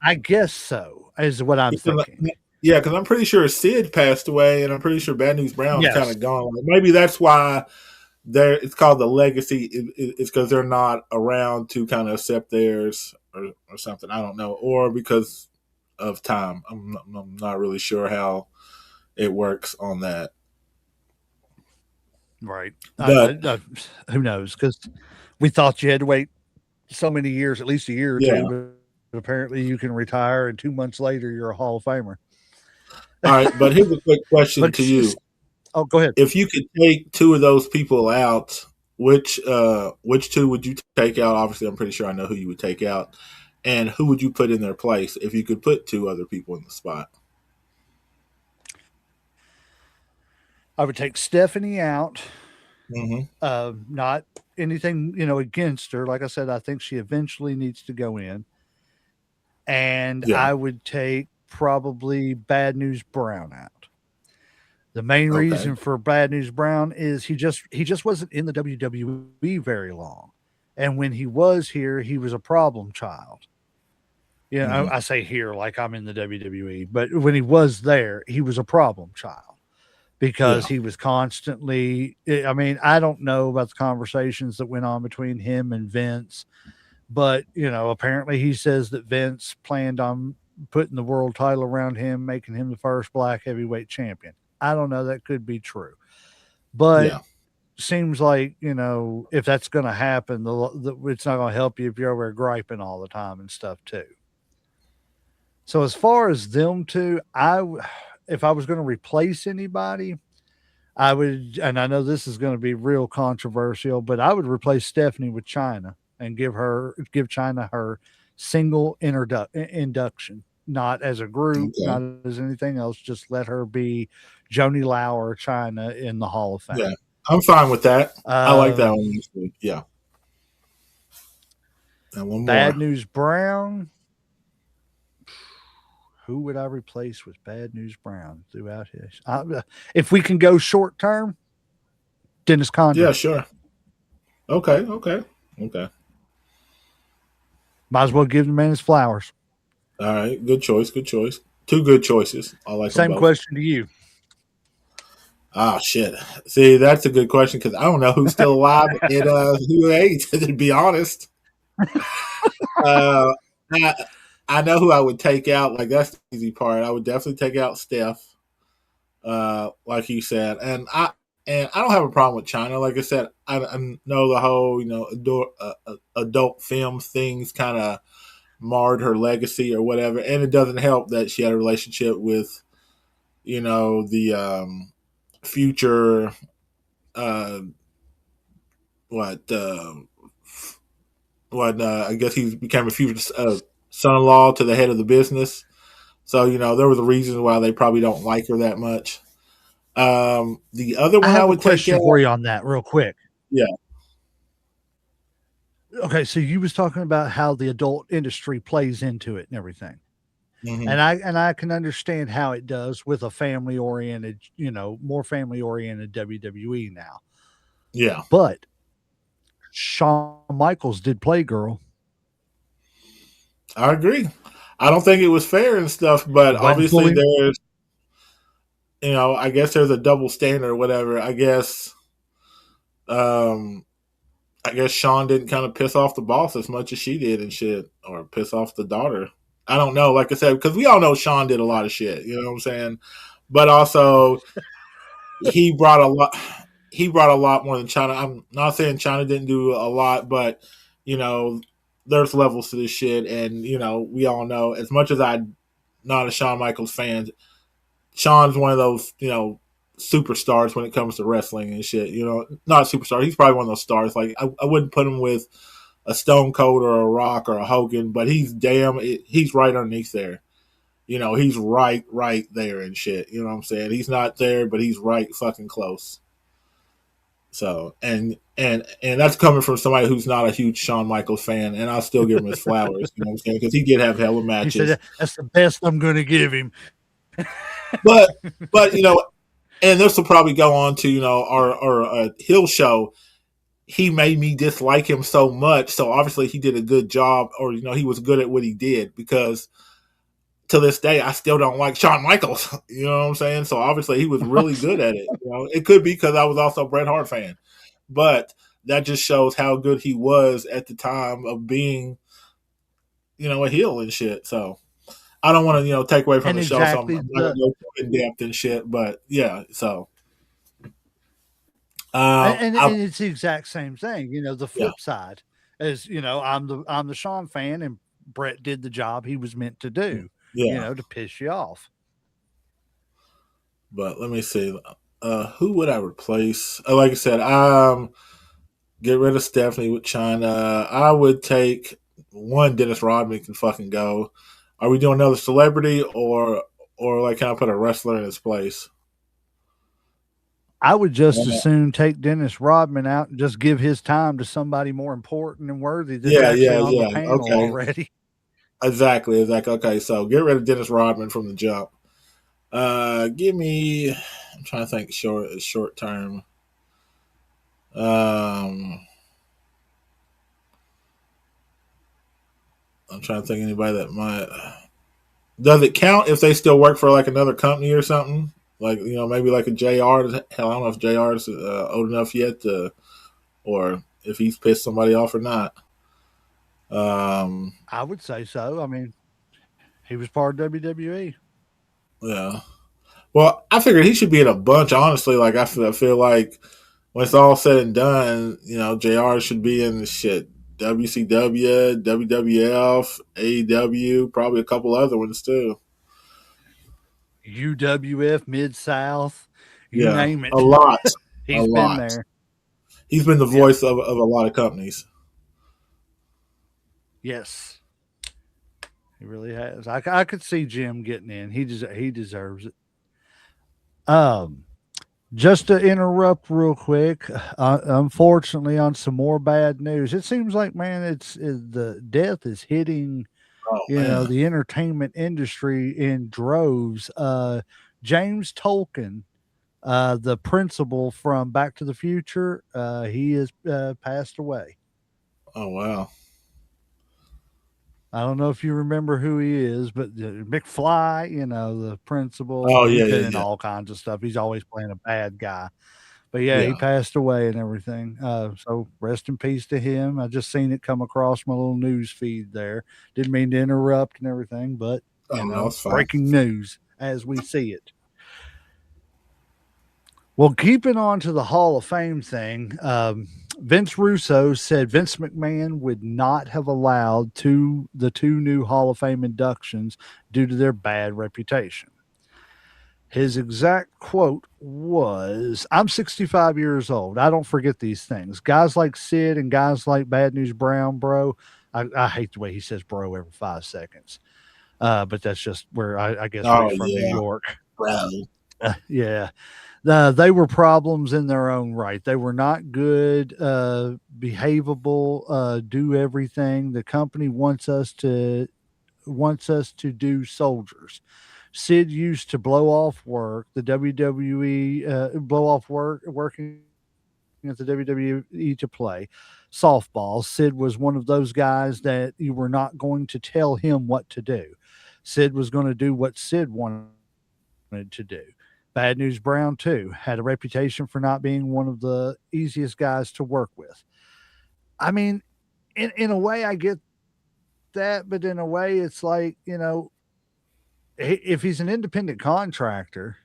I guess so, is what I'm thinking. Yeah, because I'm pretty sure Sid passed away, and I'm pretty sure Bad News Brown's kind Yes. of gone. Maybe that's why it's called the legacy. It's because they're not around to kind of accept theirs or something. I don't know, or because of time. I'm not really sure how it works on that. Right. But Who knows? Because we thought you had to wait so many years, at least a year or yeah. two, but apparently you can retire and 2 months later you're a Hall of Famer. All right, but here's a quick question to you. Oh, go ahead. If you could take 2 of those people out, which 2 would you take out? Obviously, I'm pretty sure I know who you would take out. And who would you put in their place if you could put 2 other people in the spot? I would take Stephanie out. Mm-hmm. Not anything, against her. Like I said, I think she eventually needs to go in. And I would take probably Bad News Brown out. The main reason for Bad News Brown is he just wasn't in the WWE very long. And when he was here, he was a problem child. I say here like I'm in the WWE, but when he was there, he was a problem child. Because he was constantly, I mean, I don't know about the conversations that went on between him and Vince, but, apparently he says that Vince planned on putting the world title around him, making him the first black heavyweight champion. I don't know. That could be true. But seems like, if that's going to happen, it's not going to help you if you're over there griping all the time and stuff too. So as far as them two, if I was going to replace anybody, I would, and I know this is going to be real controversial, but I would replace Stephanie with Chyna and give Chyna her single induction, not as a group, not as anything else. Just let her be Joni Lauer, Chyna in the Hall of Fame. Yeah, I'm fine with that. I like that one. Yeah. And one more. Bad News Brown. Who would I replace with Bad News Brown throughout his? If we can go short term, Dennis Condrey. Yeah, sure. Okay. Might as well give the man his flowers. All right, good choice. 2 good choices. I like Same question to you. Ah, shit. See, that's a good question because I don't know who's still alive and who ain't, to be honest. I know who I would take out. Like, that's the easy part. I would definitely take out Steph, like you said. And I don't have a problem with Chyna. Like I said, I know the whole, adult film things kind of marred her legacy or whatever. And it doesn't help that she had a relationship with, the future, I guess he became a future son-in-law to the head of the business. So, there was a reason why they probably don't like her that much. The other one I would take question for you on that real quick. Yeah. Okay, so you was talking about how the adult industry plays into it and everything. Mm-hmm. And I can understand how it does with a family oriented, more family oriented WWE now. Yeah. But Shawn Michaels did Playgirl. I agree. I don't think it was fair and stuff, but obviously there's, I guess there's a double standard or whatever. I guess Shawn didn't kind of piss off the boss as much as she did and shit, or piss off the daughter. I don't know. Like I said, because we all know Shawn did a lot of shit. You know what I'm saying? But also, he brought a lot. He brought a lot more than Chyna. I'm not saying Chyna didn't do a lot, but there's levels to this shit, and we all know. As much as I'm not a Shawn Michaels fan, Shawn's one of those superstars when it comes to wrestling and shit. Not a superstar. He's probably one of those stars. Like I wouldn't put him with a Stone Cold or a Rock or a Hogan, but he's right underneath there. He's right there and shit. You know what I'm saying? He's not there, but he's right fucking close. So and that's coming from somebody who's not a huge Shawn Michaels fan, and I'll still give him his flowers. You know what I'm saying? Because he did have hella He matches. said, "That's the best I'm going to give him." but and this will probably go on to our Hill show. He made me dislike him so much. So obviously he did a good job, or he was good at what he did, because to this day I still don't like Shawn Michaels. You know what I'm saying? So obviously he was really good at it. It could be because I was also a Bret Hart fan, but that just shows how good he was at the time of being, a heel and shit. So I don't want to, take away from And the show. So I'm exactly not going to go in depth and shit, but yeah. So and it's the exact same thing. The flip side is, I'm the Shawn fan, and Brett did the job he was meant to do. To piss you off. But let me see. Who would I replace? Like I said, get rid of Stephanie with China. I would take one. Dennis Rodman can fucking go. Are we doing another celebrity, or like, can I put a wrestler in his place? I would just as soon take Dennis Rodman out and just give his time to somebody more important and worthy that's actually on the panel already. Exactly. Okay, so get rid of Dennis Rodman from the jump. Give me. I'm trying to think short term. I'm trying to think anybody that might. Does it count if they still work for like another company or something? Like, maybe like a JR. Hell, I don't know if JR is old enough yet to, or if he's pissed somebody off or not. I would say so. I mean, he was part of WWE. Yeah. Well, I figured he should be in a bunch, honestly. Like, I feel like when it's all said and done, JR should be in the shit. WCW, WWF, AEW, probably a couple other ones too. UWF, Mid South, you name it. A lot. He's been there. He's been the voice of a lot of companies. Yes. He really has. I could see Jim getting in. He deserves it. Just to interrupt real quick, unfortunately, on some more bad news, it seems like, man, the death is hitting, the entertainment industry in droves. James Tolkien, the principal from Back to the Future, he has passed away. Oh, wow. I don't know if you remember who he is, but McFly, the principal. Oh, he's yeah, been yeah, in yeah. all kinds of stuff. He's always playing a bad guy. But yeah, he passed away and everything. So rest in peace to him. I just seen it come across my little news feed there. Didn't mean to interrupt and everything, but breaking news as we see it. Well, keeping on to the Hall of Fame thing, Vince Russo said Vince McMahon would not have allowed the two new Hall of Fame inductions due to their bad reputation. His exact quote was, "I'm 65 years old. I don't forget these things. Guys like Sid and guys like Bad News Brown, bro." I hate the way he says bro every 5 seconds. But that's just where I guess where he's from, New York. Bro. Yeah. They were problems in their own right. They were not good, behavable, do everything. The company wants us to do soldiers. Sid used to blow off work. The WWE blow off working at the WWE to play softball. Sid was one of those guys that you were not going to tell him what to do. Sid was going to do what Sid wanted to do. Bad News Brown, too, had a reputation for not being one of the easiest guys to work with. I mean, in a way, I get that, but in a way, it's like, if he's an independent contractor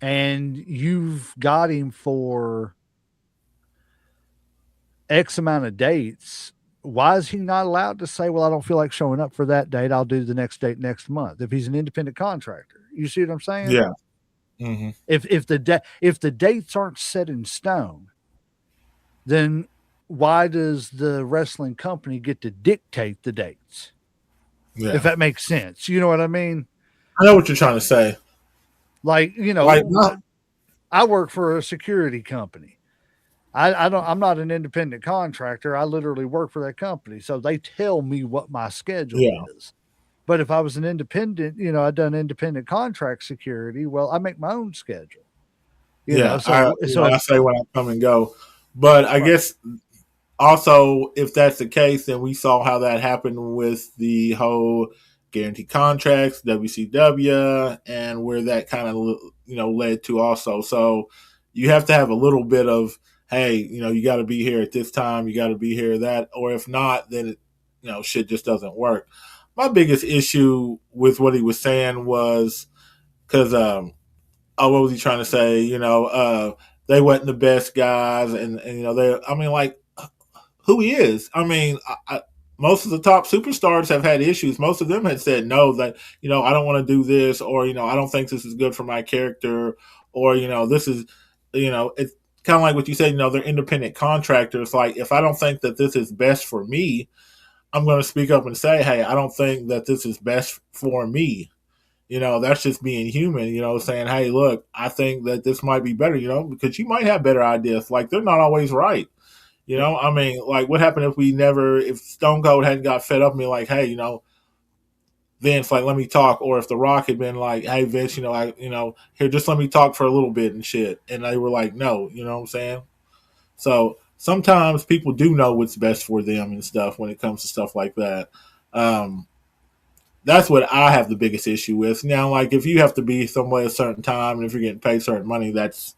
and you've got him for X amount of dates, why is he not allowed to say, well, I don't feel like showing up for that date. I'll do the next date next month. If he's an independent contractor, you see what I'm saying? Yeah. Mm-hmm. If the dates aren't set in stone, then why does the wrestling company get to dictate the dates? If Yeah, that makes sense. You know what I mean? I know what you're trying to say. Like, Like, not, I work for a security company. I'm not an independent contractor. I literally work for that company. So they tell me what my schedule yeah, is. But if I was an independent, I'd done independent contract security. Well, I make my own schedule. yeah. So I say when I come and go, but I right. guess also, if that's the case, then we saw how that happened with the whole guaranteed contracts, WCW, and where that kind of led to also. So you have to have a little bit of, hey, you got to be here at this time, you got to be here that, or if not, then shit just doesn't work. My biggest issue with what he was saying was because what was he trying to say? They wasn't the best guys, and they. I mean, like who he is. I mean, most of the top superstars have had issues. Most of them had said no, that I don't want to do this, or I don't think this is good for my character, or this is, it's kind of like what you said. They're independent contractors. Like if I don't think that this is best for me, I'm going to speak up and say, hey, I don't think that this is best for me. That's just being human, saying, hey, look, I think that this might be better, because you might have better ideas. Like they're not always right. Yep. I mean, like, what happened if Stone Cold hadn't got fed up and be like, hey, Vince, like, let me talk, or if The Rock had been like, hey, Vince, here, just let me talk for a little bit and shit, and they were like, no, you know what I'm saying? So sometimes people do know what's best for them and stuff when it comes to stuff like that. Um, that's what I have the biggest issue with. Now, like, if you have to be somewhere at a certain time and if you're getting paid certain money, that's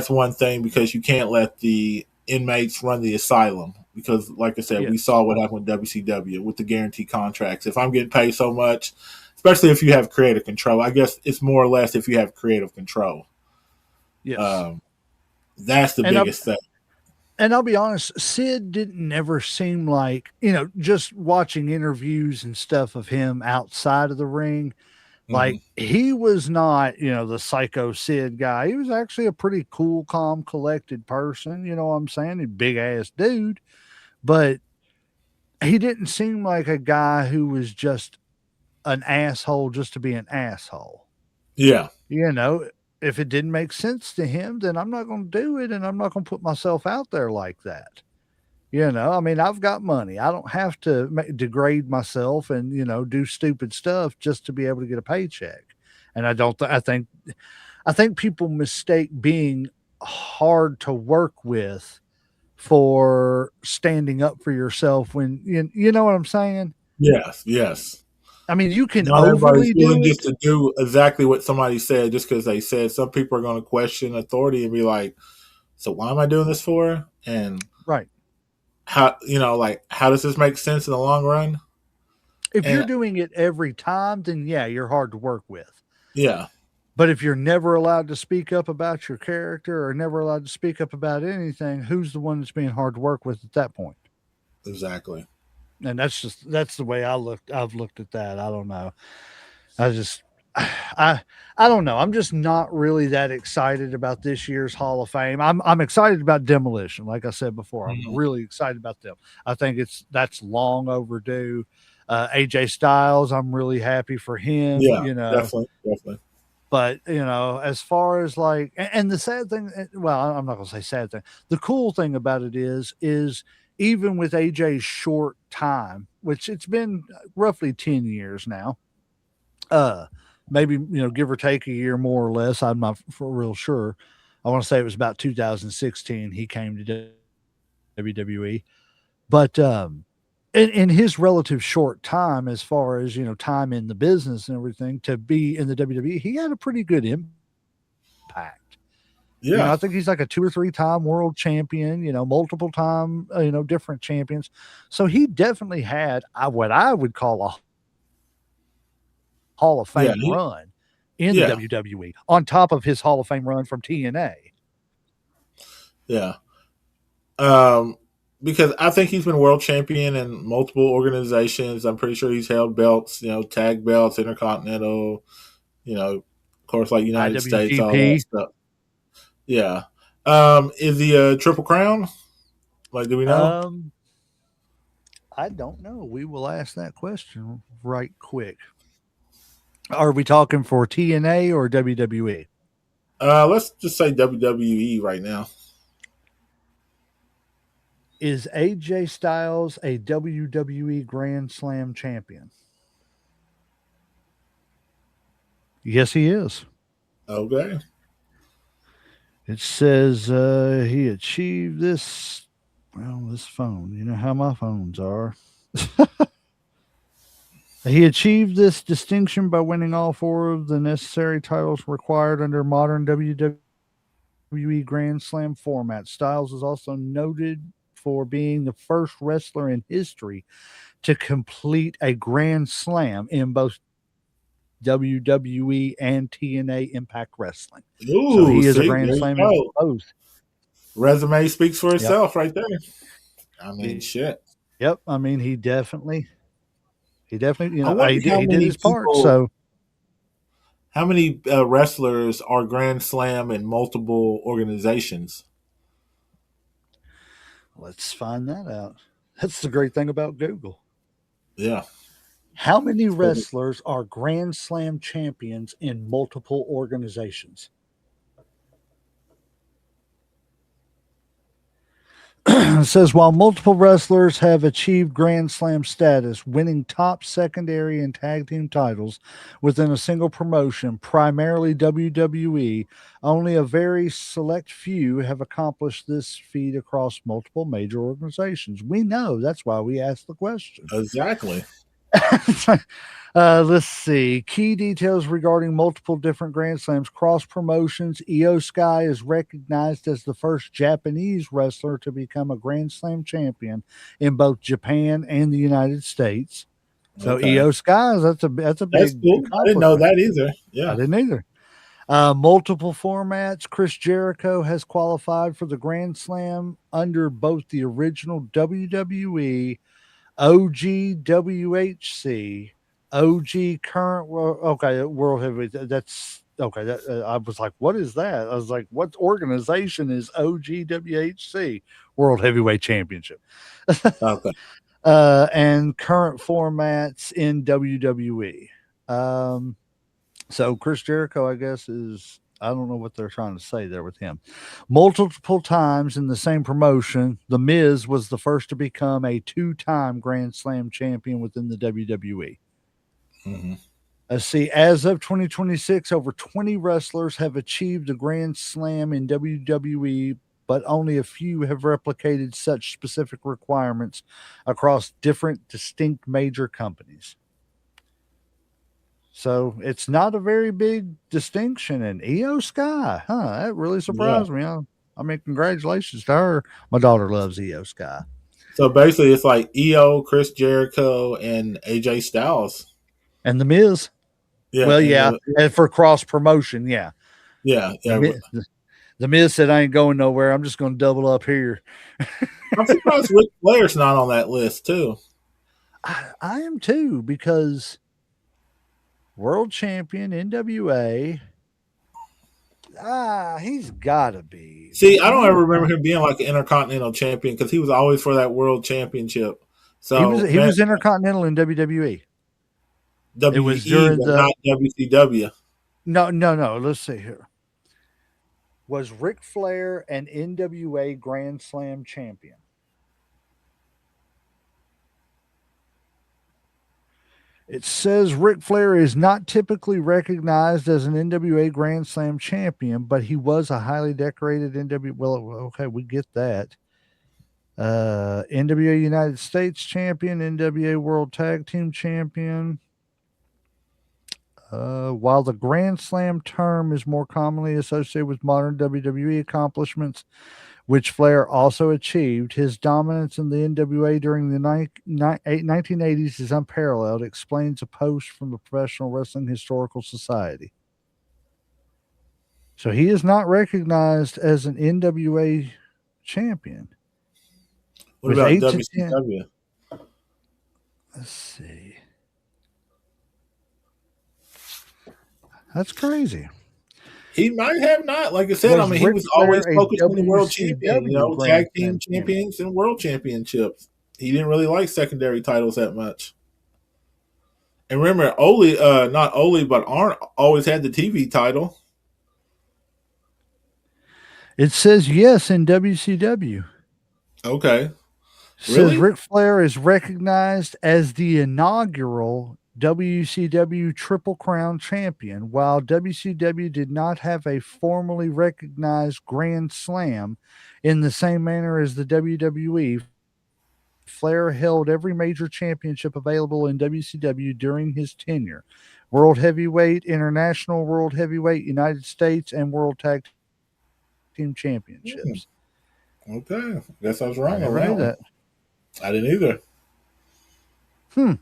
one thing because you can't let the inmates run the asylum because, like I said, we Yes. saw what happened with WCW with the guarantee contracts. If I'm getting paid so much, especially if you have creative control, I guess it's more or less if you have creative control. Yes. Um, that's the And I biggest thing. and I'll be honest, Sid didn't never seem like, just watching interviews and stuff of him outside of the ring, Hmm. like he was not, the psycho Sid guy. He was actually a pretty cool, calm, collected person. You know what I'm saying? A big ass dude, but he didn't seem like a guy who was just an asshole just to be an asshole. Yeah, You know, if it didn't make sense to him, then I'm not going to do it and I'm not going to put myself out there like that. I mean, I've got money. I don't have to degrade myself and, do stupid stuff just to be able to get a paycheck. And I don't, I think people mistake being hard to work with for standing up for yourself when you know what I'm saying? yes, yes. I mean, you can Not everybody's overly willing do just it. to do exactly what somebody said just because they said. Some people are going to question authority and be like, "So why am I doing this for?" And Right. how like how does this make sense in the long run? If you're And doing it every time, then yeah, you're hard to work with. yeah, But if you're never allowed to speak up about your character or never allowed to speak up about anything, who's the one that's being hard to work with at that point? exactly. And that's the way I've looked at that. I don't know. I just I don't know. I'm just not really that excited about this year's Hall of Fame. I'm excited about Demolition. Like I said before, I'm Mhm. really excited about them. I think that's long overdue. AJ Styles, I'm really happy for him, Yeah, definitely, definitely. but as far as like and the sad thing, well, I'm not going to say sad thing. The cool thing about it is even with AJ's short time, which it's been roughly 10 years now, uh maybe give or take a year more or less, I'm not for real sure. I want to say it was about 2016 he came to WWE, but in his relative short time, as far as time in the business and everything, to be in the WWE, he had a pretty good impact. Yeah, I think he's like a 2 or 3 time world champion, multiple time, different champions. So he definitely had what I would call a Hall of yeah, Fame run in the yeah, WWE on top of his Hall of Fame run from TNA. yeah. Um, because I think he's been world champion in multiple organizations. I'm pretty sure he's held belts, tag belts, intercontinental, of course, like United States, all that IWGP. stuff. Yeah. Is he a triple crown? Like, do we know? I don't know. We will ask that question right quick. Are we talking for TNA or WWE? Let's just say WWE right now. Is AJ Styles a WWE Grand Slam champion? Yes, he is. Okay. It says he achieved this. Well, this phone, you know how my phones are. He achieved this distinction by winning all four of the necessary titles required under modern WWE Grand Slam format. Styles is also noted for being the first wrestler in history to complete a Grand Slam in both WWE and TNA Impact Wrestling. So Ooh, he is a see, Grand there you Slam in go. both. Resume speaks for Yep. itself right there. I mean, shit. Yep. I mean, he definitely, you I know, wonder how he did many his part. people, So how many wrestlers are Grand Slam in multiple organizations? let's find that out. That's the great thing about Google. Yeah. How many wrestlers are Grand Slam champions in multiple organizations? It says while multiple wrestlers have achieved Grand Slam status, winning top, secondary, and tag team titles within a single promotion, primarily WWE, only a very select few have accomplished this feat across multiple major organizations. We know that's why we asked the question. Exactly. Let's see. Key details regarding multiple different Grand Slams. Cross promotions. Io Sky is recognized as the first Japanese wrestler to become a Grand Slam champion in both Japan and the United States. So Okay. Io Sky, that's a That's big cool. I didn't know accomplishment. that either. I Yeah. didn't either. Multiple formats. Chris Jericho has qualified for the Grand Slam under both the original WWE, OGWHC, OG current world heavyweight. That's okay. I was like, what is that? I was like, what organization is OGWHC? World Heavyweight Championship. Okay. And current formats in WWE. So Chris Jericho, I guess, is I don't know what they're trying to say there with him. Multiple times in the same promotion, The Miz was the first to become a two-time Grand Slam champion within the WWE. Mm-hmm. Let's see, as of 2026, over 20 wrestlers have achieved a Grand Slam in WWE, but only a few have replicated such specific requirements across different distinct major companies. So it's not a very big distinction. And Io Sky, that really surprised me. I mean, congratulations to her. My daughter loves Io Sky. So basically, it's like EO, Chris Jericho, and AJ Styles. And The Miz. Yeah. Well, yeah. And for cross promotion, yeah. Yeah. The Miz said, I ain't going nowhere. I'm just going to double up here. I'm surprised Ric Flair's not on that list, too. I am too, because world champion, NWA. He's got to be. See, I don't ever remember him being like an Intercontinental Champion because he was always for that World Championship. So he was Intercontinental in WWE. WWE, It was during but not WCW. No. Let's see here. Was Ric Flair an NWA Grand Slam champion? It says Ric Flair is not typically recognized as an NWA Grand Slam champion, but he was a highly decorated NWA. Well, okay, we get that. NWA United States champion, NWA World Tag Team champion. While the Grand Slam term is more commonly associated with modern WWE accomplishments, which Flair also achieved, his dominance in the NWA during the 1980s is unparalleled, explains a post from the Professional Wrestling Historical Society. So he is not recognized as an NWA champion. What about WCW? Let's see. That's crazy. He might have not. Like I said, I Was mean, he Ric was always Flair a focused on the world champion, WCW tag Grand team Slam champion? champions and world championships. He didn't really like secondary titles that much. And remember, not Ole, but Arn always had the TV title. It says yes in WCW. Okay. Says Really? Ric Flair is recognized as the inaugural WCW Triple Crown champion, while WCW did not have a formally recognized Grand Slam in the same manner as the WWE. Flair held every major championship available in WCW during his tenure: World Heavyweight, International World Heavyweight, United States, and World Tag Team Championships. Okay. Guess I was I wrong on never that knew one. that. I didn't either.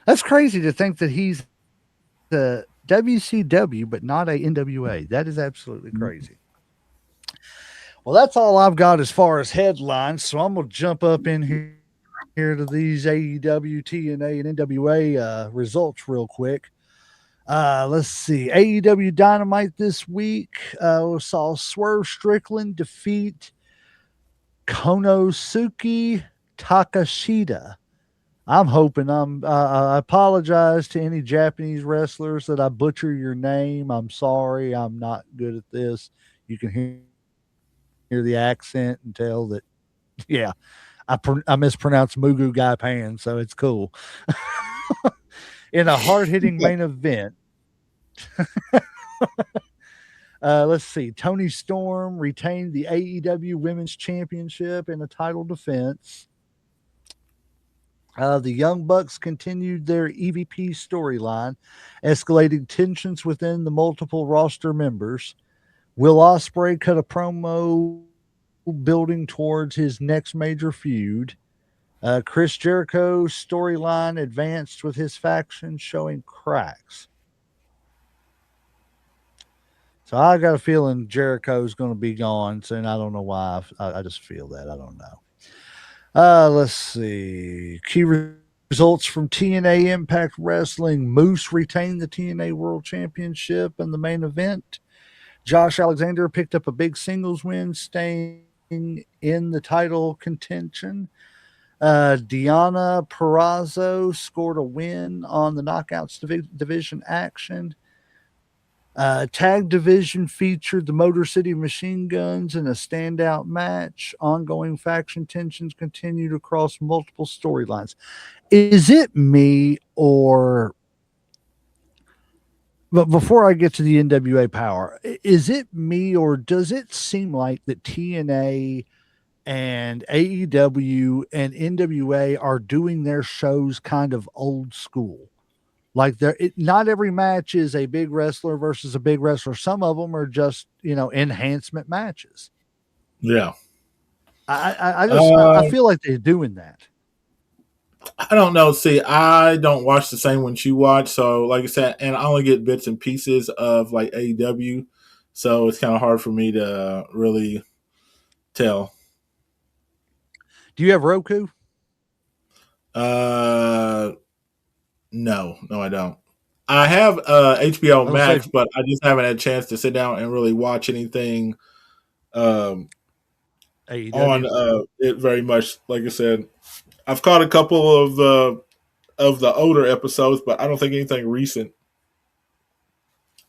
That's crazy to think that he's the WCW, but not a NWA. That is absolutely crazy. Well, that's all I've got as far as headlines. So I'm going to jump up in here to these AEW, TNA, and NWA results real quick. Let's see. AEW Dynamite this week saw Swerve Strickland defeat Konosuke Takashita. I'm hoping I apologize to any Japanese wrestlers that I butcher your name. I'm sorry. I'm not good at this. You can hear the accent and tell that, yeah, I mispronounced Mugu Gai Pan, so it's cool. In a hard hitting main event, let's see. Tony Storm retained the AEW Women's Championship in a title defense. The Young Bucks continued their EVP storyline, escalating tensions within the multiple roster members. Will Ospreay cut a promo building towards his next major feud. Chris Jericho's storyline advanced with his faction showing cracks. So I got a feeling Jericho's going to be gone soon. I don't know why. I just feel that. I don't know. Let's see. Key results from TNA Impact Wrestling. Moose retained the TNA World Championship in the main event. Josh Alexander picked up a big singles win, staying in the title contention. Deonna Purrazzo scored a win on the Knockouts division action. Tag division featured the Motor City Machine Guns in a standout match. Ongoing faction tensions continued across multiple storylines. Is it me or... But before I get to the NWA Power, is it me or does it seem like that TNA and AEW and NWA are doing their shows kind of old school? Like not every match is a big wrestler versus a big wrestler. Some of them are just, enhancement matches. Yeah. I feel like they're doing that. I don't know. See, I don't watch the same ones you watch. So, like I said, and I only get bits and pieces of like AEW. So it's kind of hard for me to really tell. Do you have Roku? No, I don't. I have HBO Max, but I just haven't had a chance to sit down and really watch anything on it very much. Like I said, I've caught a couple of the older episodes, but I don't think anything recent.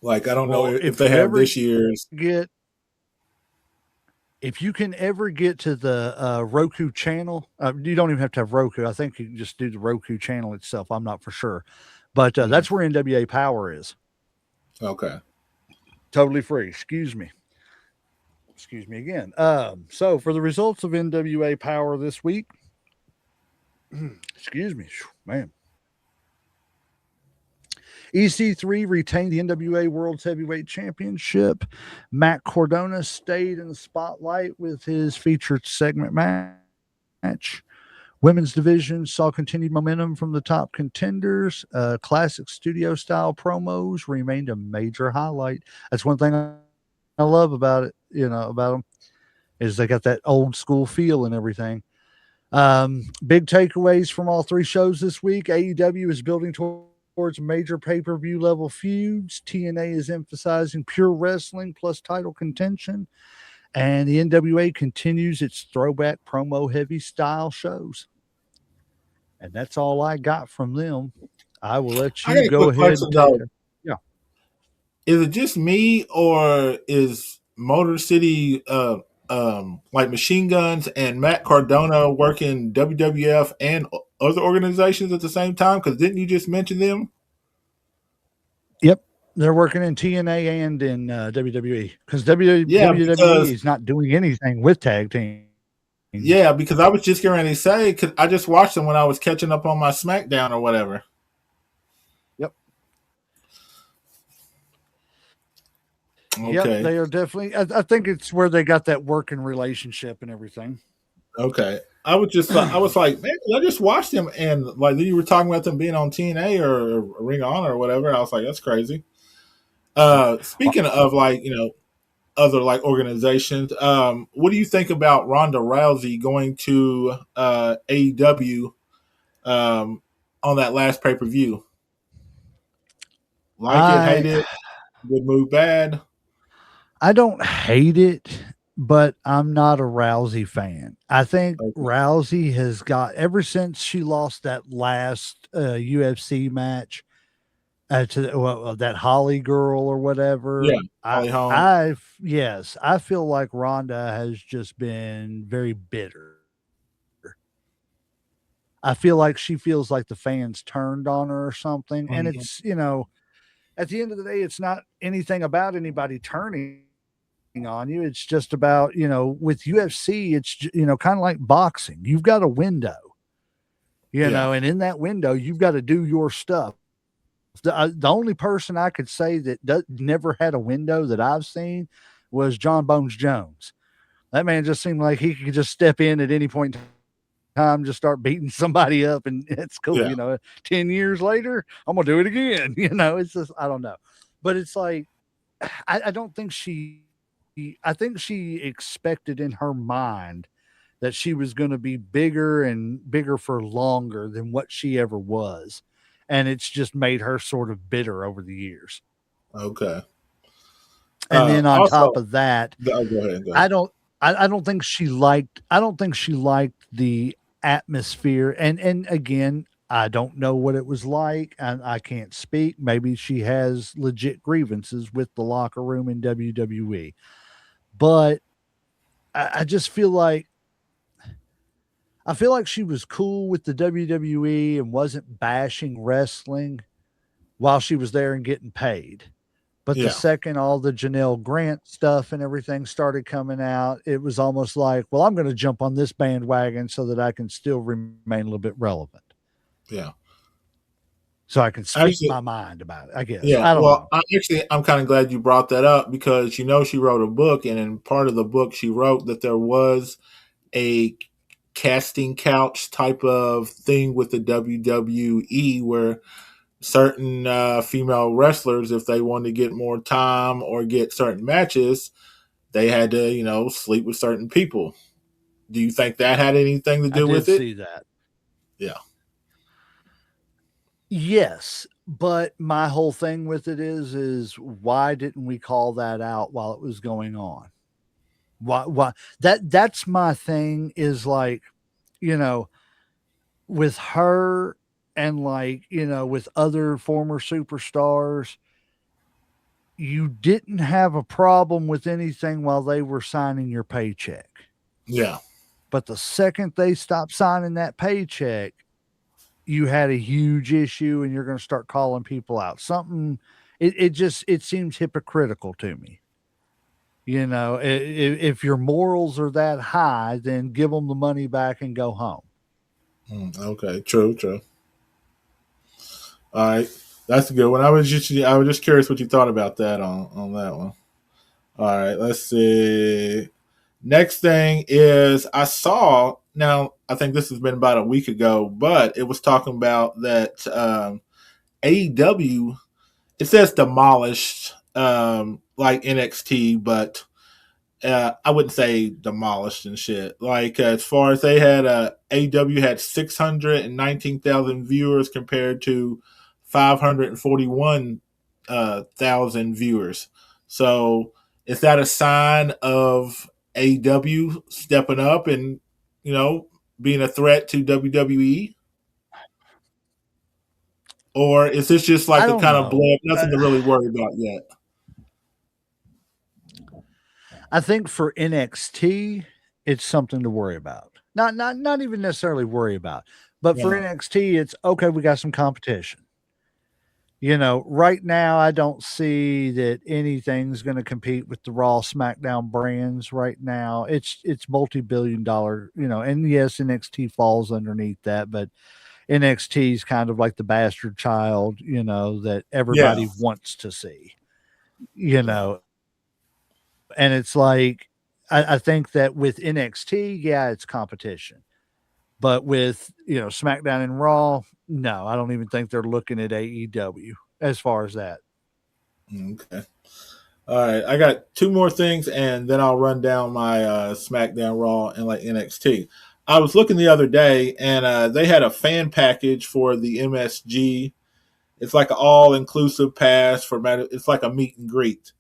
Like I don't know if they have this year's. If you can ever get to the Roku channel, you don't even have to have Roku. I think you can just do the Roku channel itself. I'm not for sure. But that's where NWA Power is. Okay. Totally free. Excuse me again. So for the results of NWA Power this week, excuse me, man. EC3 retained the NWA World's Heavyweight Championship. Matt Cardona stayed in the spotlight with his featured segment match. Women's division saw continued momentum from the top contenders. Classic studio style promos remained a major highlight. That's one thing I love about it, about them, is they got that old school feel and everything. Big takeaways from all three shows this week. AEW is building towards towards major pay per view level feuds. TNA is emphasizing pure wrestling plus title contention. And the NWA continues its throwback promo heavy style shows. And that's all I got from them. I will let I you got a go quick ahead question and take though. a. Yeah. Is it just me, or is Motor City like Machine Guns and Matt Cardona working WWF and other organizations at the same time? Because didn't you just mention them? Yep. They're working in TNA and in WWE because Yeah, WWE because is not doing anything with tag teams. I was just getting ready to say, because I just watched them when I was catching up on my SmackDown or whatever. Yep. Yep. Okay. They are definitely, I think it's where they got that working relationship and everything. Okay. I was like, man, I just watched them, and like you were talking about them being on TNA or Ring of Honor or whatever. I was like, that's crazy. Speaking of like, other like organizations, what do you think about Ronda Rousey going to AEW on that last pay per view? Like it, hate I it, good move, bad. I don't hate it, but I'm not a Rousey fan. I think Okay. Rousey has got ever since she lost that last UFC match to that Holly girl or Yeah, whatever. Holly Holm. Yes, I feel like Ronda has just been very bitter. I feel like she feels like the fans turned on her or something, and Mhm. it's at the end of the day, it's not anything about anybody turning on you. It's just about, with UFC, it's, kind of like boxing. You've got a window, Yeah, and in that window, you've got to do your stuff. The only person I could say that never had a window that I've seen was John Bones Jones. That man just seemed like he could just step in at any point in time, just start beating somebody up, and it's cool. yeah, 10 years later, I'm going to do it again. It's just, I don't know. But it's like, I don't think I think she expected in her mind that she was going to be bigger and bigger for longer than what she ever was. And it's just made her sort of bitter over the years. okay. And then on top Also, of that, go ahead, go ahead. I don't I don't think she liked the atmosphere. And again, I don't know what it was like, and I can't speak. Maybe she has legit grievances with the locker room in WWE. But I just feel like she was cool with the WWE and wasn't bashing wrestling while she was there and getting paid. But the Yeah, second all the Janelle Grant stuff and everything started coming out, it was almost like, well, I'm going to jump on this bandwagon so that I can still remain a little bit relevant. yeah. So I can speak Actually, my mind about it, I guess. yeah. I don't Well, know. I'm kind of glad you brought that up, because she wrote a book, and in part of the book, she wrote that there was a casting couch type of thing with the WWE where certain female wrestlers, if they wanted to get more time or get certain matches, they had to, sleep with certain people. Do you think that had anything to I do did with it? see that. Yeah. Yes, but my whole thing with it is why didn't we call that out while it was going on? Why that's my thing is like, you know, with her and like, with other former superstars, you didn't have a problem with anything while they were signing your paycheck. Yeah. But the second they stopped signing that paycheck, you had a huge issue and you're going to start calling people out. Something, it seems hypocritical to me. If your morals are that high, then give them the money back and go home. Okay. True. True. All right. That's a good one. I was just curious what you thought about that on that one. All right. Let's see. Next thing is, I saw, now I think this has been about a week ago, but it was talking about that AEW, it says demolished like NXT, but I wouldn't say demolished and shit. Like, as far as AEW had 619,000 viewers compared to 541,000 viewers. So is that a sign of AEW stepping up and being a threat to WWE? Or is this just I like a don't kind of know. blip, nothing to really worry about yet? I think for NXT, it's something to worry about. Not even necessarily worry about, but for Yeah. NXT, it's okay. We got some competition. Right now, I don't see that anything's going to compete with the Raw, SmackDown brands. Right now, it's multi-billion-dollar. And yes, NXT falls underneath that, but NXT is kind of like the bastard child. That Yeah. everybody wants to see. You know, and it's like I think that with NXT, yeah, it's competition. But with SmackDown and Raw, no, I don't even think they're looking at AEW as far as that. Okay. All right. I got two more things, and then I'll run down my SmackDown, Raw, and like NXT. I was looking the other day, and they had a fan package for the MSG. It's like an all-inclusive pass for it's like a meet and greet,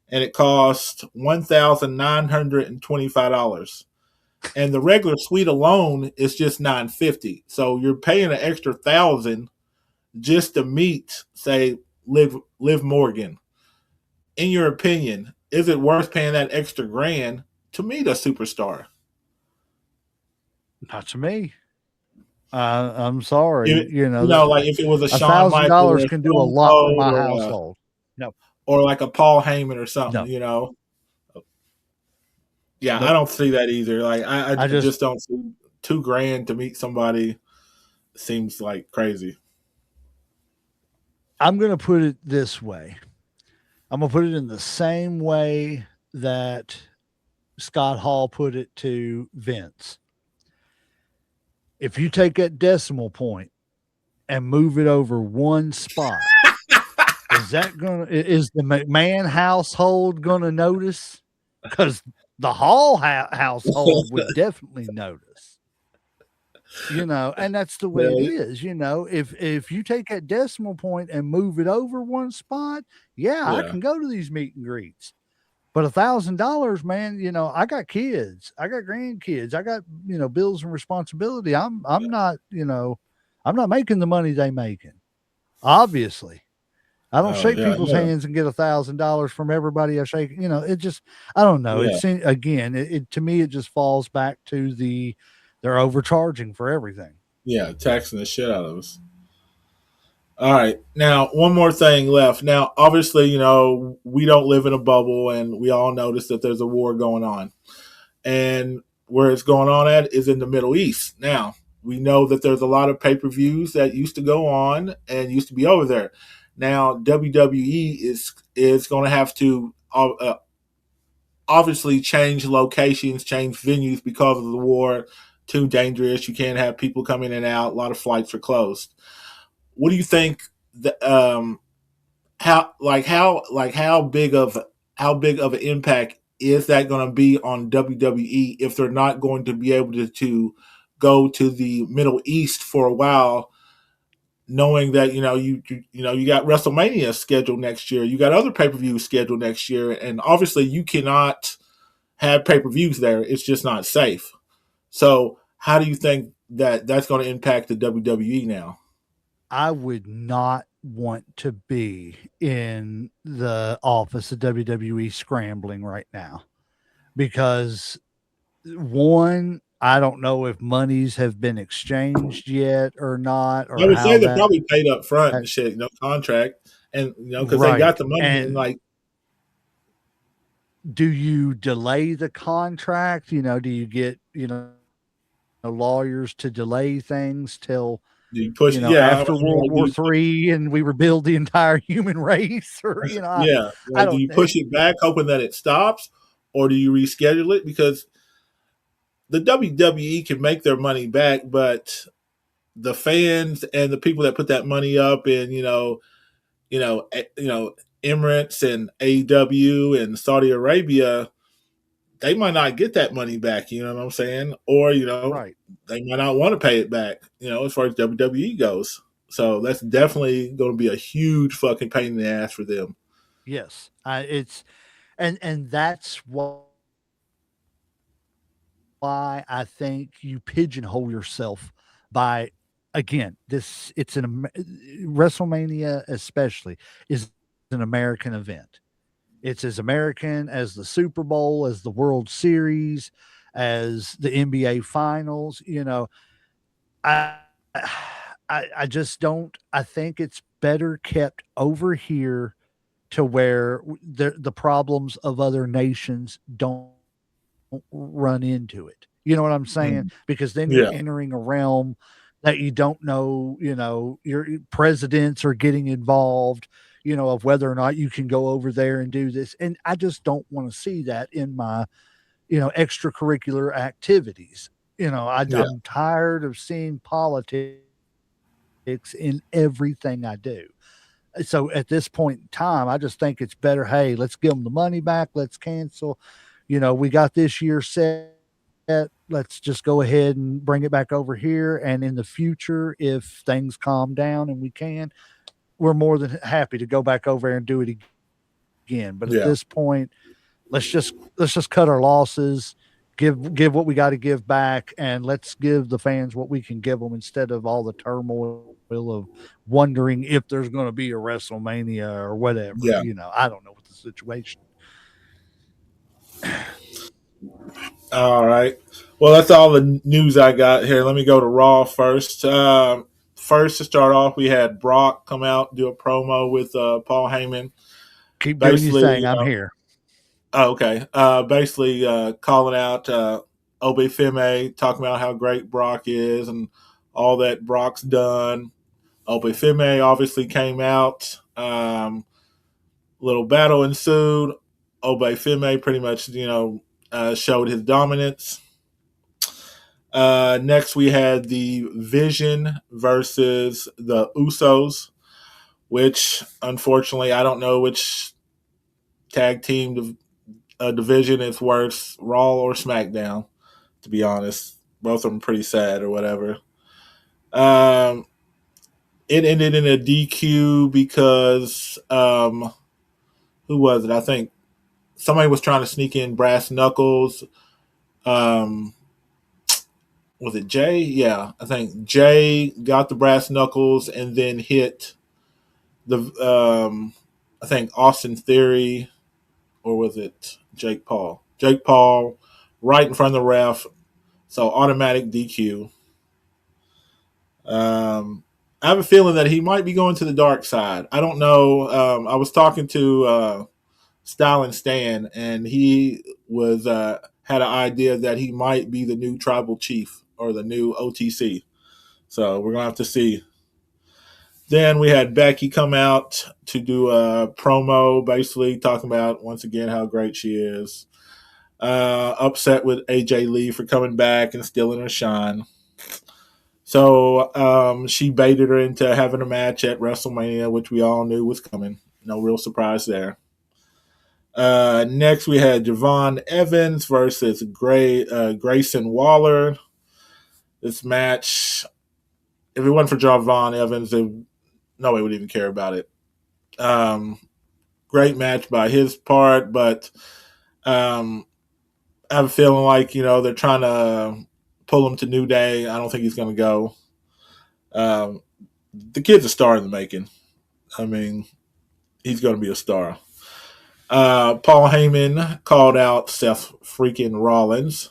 and it cost $1,925. And the regular suite alone is just $950. So you're paying an extra $1,000 just to meet, say, Liv Morgan. In your opinion, is it worth paying that extra grand to meet a superstar? Not to me. I'm sorry. Like if it was a a Shawn thousand Michaels or dollars a can do a Stone lot for Cold my household. No, or like a Paul Heyman or something, no, Yeah, I nope. don't see that either. Like I I just just don't see $2,000 to meet somebody seems like crazy. I'm gonna put it this way. I'm gonna put it in the same way that Scott Hall put it to Vince. If you take that decimal point and move it over one spot, is the McMahon household gonna notice? Because the Hall household would definitely notice. And that's the way it Yeah, is. If you take that decimal point and move it over one spot, yeah, I yeah, can go to these meet and greets. But $1,000, man, I got kids, I got grandkids, I got bills and responsibility. I'm not making the money they making. Obviously, I don't oh shake yeah, people's yeah, hands and get $1,000 from everybody I shake. It just, I don't know. yeah, Again, to me, it just falls back to they're overcharging for everything. yeah, taxing the shit out of us. All right. Now, one more thing left. Now, obviously, we don't live in a bubble and we all notice that there's a war going on. And where it's going on at is in the Middle East. Now, we know that there's a lot of pay-per-views that used to go on and used to be over there. Now, WWE is going to have to obviously change locations, change venues because of the war. Too dangerous. You can't have people coming in and out. A lot of flights are closed. What do you think? How big of an impact is that going to be on WWE if they're not going to be able to go to the Middle East for a while, knowing that you got WrestleMania scheduled next year, you got other pay-per-views scheduled next year, and obviously you cannot have pay-per-views there. It's just not safe. So how do you think that that's going to impact the WWE now? I would not want to be in the office of WWE scrambling right now because one, I don't know if monies have been exchanged yet or not, I or would say how they're that probably paid up front and shit, contract, and because they got right. the money and And like do you delay the contract? Do you get, lawyers to delay things till you push, yeah, I after mean, World like, do War you III and we rebuild the entire human race, or yeah, I like do don't. you push it back hoping that it stops, or do you reschedule it because the WWE can make their money back, but the fans and the people that put that money up in Emirates and AEW and Saudi Arabia, they might not get that money back. You know what I'm saying? Or Right. they might not want to pay it back. As far as WWE goes. So that's definitely going to be a huge fucking pain in the ass for them. Yes, it's and that's why I think you pigeonhole yourself by again this it's WrestleMania especially is an American event. It's as American as the Super Bowl, as the World Series, as the NBA Finals. I I just don't. I think it's better kept over here to where the problems of other nations don't run into it. You know what I'm saying? Mm. Because then you're Yeah. entering a realm that you don't know, your presidents are getting involved, of whether or not you can go over there and do this. And I just don't want to see that in my, extracurricular activities. Yeah. I'm tired of seeing politics in everything I do. So at this point in time, I just think it's better. Hey, let's give them the money back. Let's cancel. We got this year set. Let's just go ahead and bring it back over here. And in the future, if things calm down and we can, we're more than happy to go back over and do it again. But at Yeah. this point, let's just cut our losses, give what we got to give back, and let's give the fans what we can give them instead of all the turmoil of wondering if there's going to be a WrestleMania or whatever. Yeah. I don't know what the situation. All right. Well, that's all the news I got here. Let me go to Raw first. First, to start off, we had Brock come out, do a promo with Paul Heyman. Keep doing your Basically, thing. I'm here. oh, okay. Basically, calling out Obe Feme, talking about how great Brock is and all that Brock's done. Obe Feme obviously came out. Little battle ensued. Obe Feme pretty much, showed his dominance. Next, we had the Vision versus the Usos, which unfortunately I don't know which tag team division is worse, Raw or SmackDown. To be honest, both of them pretty sad or whatever. Um, it ended in a DQ because who was it? I think somebody was trying to sneak in brass knuckles. Um, was it Jay? Yeah, I think Jay got the brass knuckles and then hit the I think Austin Theory, or was it Jake Paul? Jake Paul right in front of the ref, so automatic DQ. I have a feeling that he might be going to the dark side. I don't know. I was talking to Stalin Stan, and he was had an idea that he might be the new tribal chief or the new OTC. So we're gonna have to see. Then we had Becky come out to do a promo, basically talking about once again how great she is. Upset with AJ Lee for coming back and stealing her shine. So she baited her into having a match at WrestleMania, which we all knew was coming. No real surprise there. Next, we had Javon Evans versus Grayson Waller. This match, if it wasn't for Javon Evans, nobody would even care about it. Great match by his part, but I have a feeling like they're trying to pull him to New Day. I don't think he's going to go. The kid's a star in the making. I mean, he's going to be a star. Paul Heyman called out Seth freaking Rollins.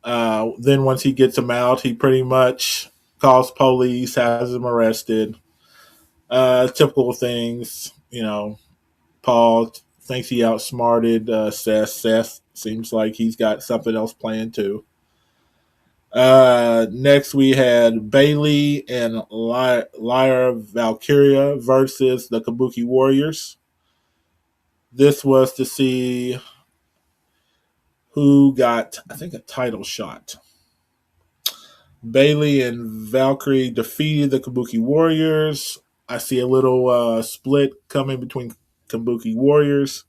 Then once he gets him out, he pretty much calls police, has him arrested. Typical things, Paul thinks he outsmarted Seth. Seth seems like he's got something else planned too. Next, we had Bailey and Lyra Valkyria versus the Kabuki Warriors. This was to see who got, I think, a title shot. Bailey and Valkyrie defeated the Kabuki Warriors. I see a little split coming between Kabuki Warriors.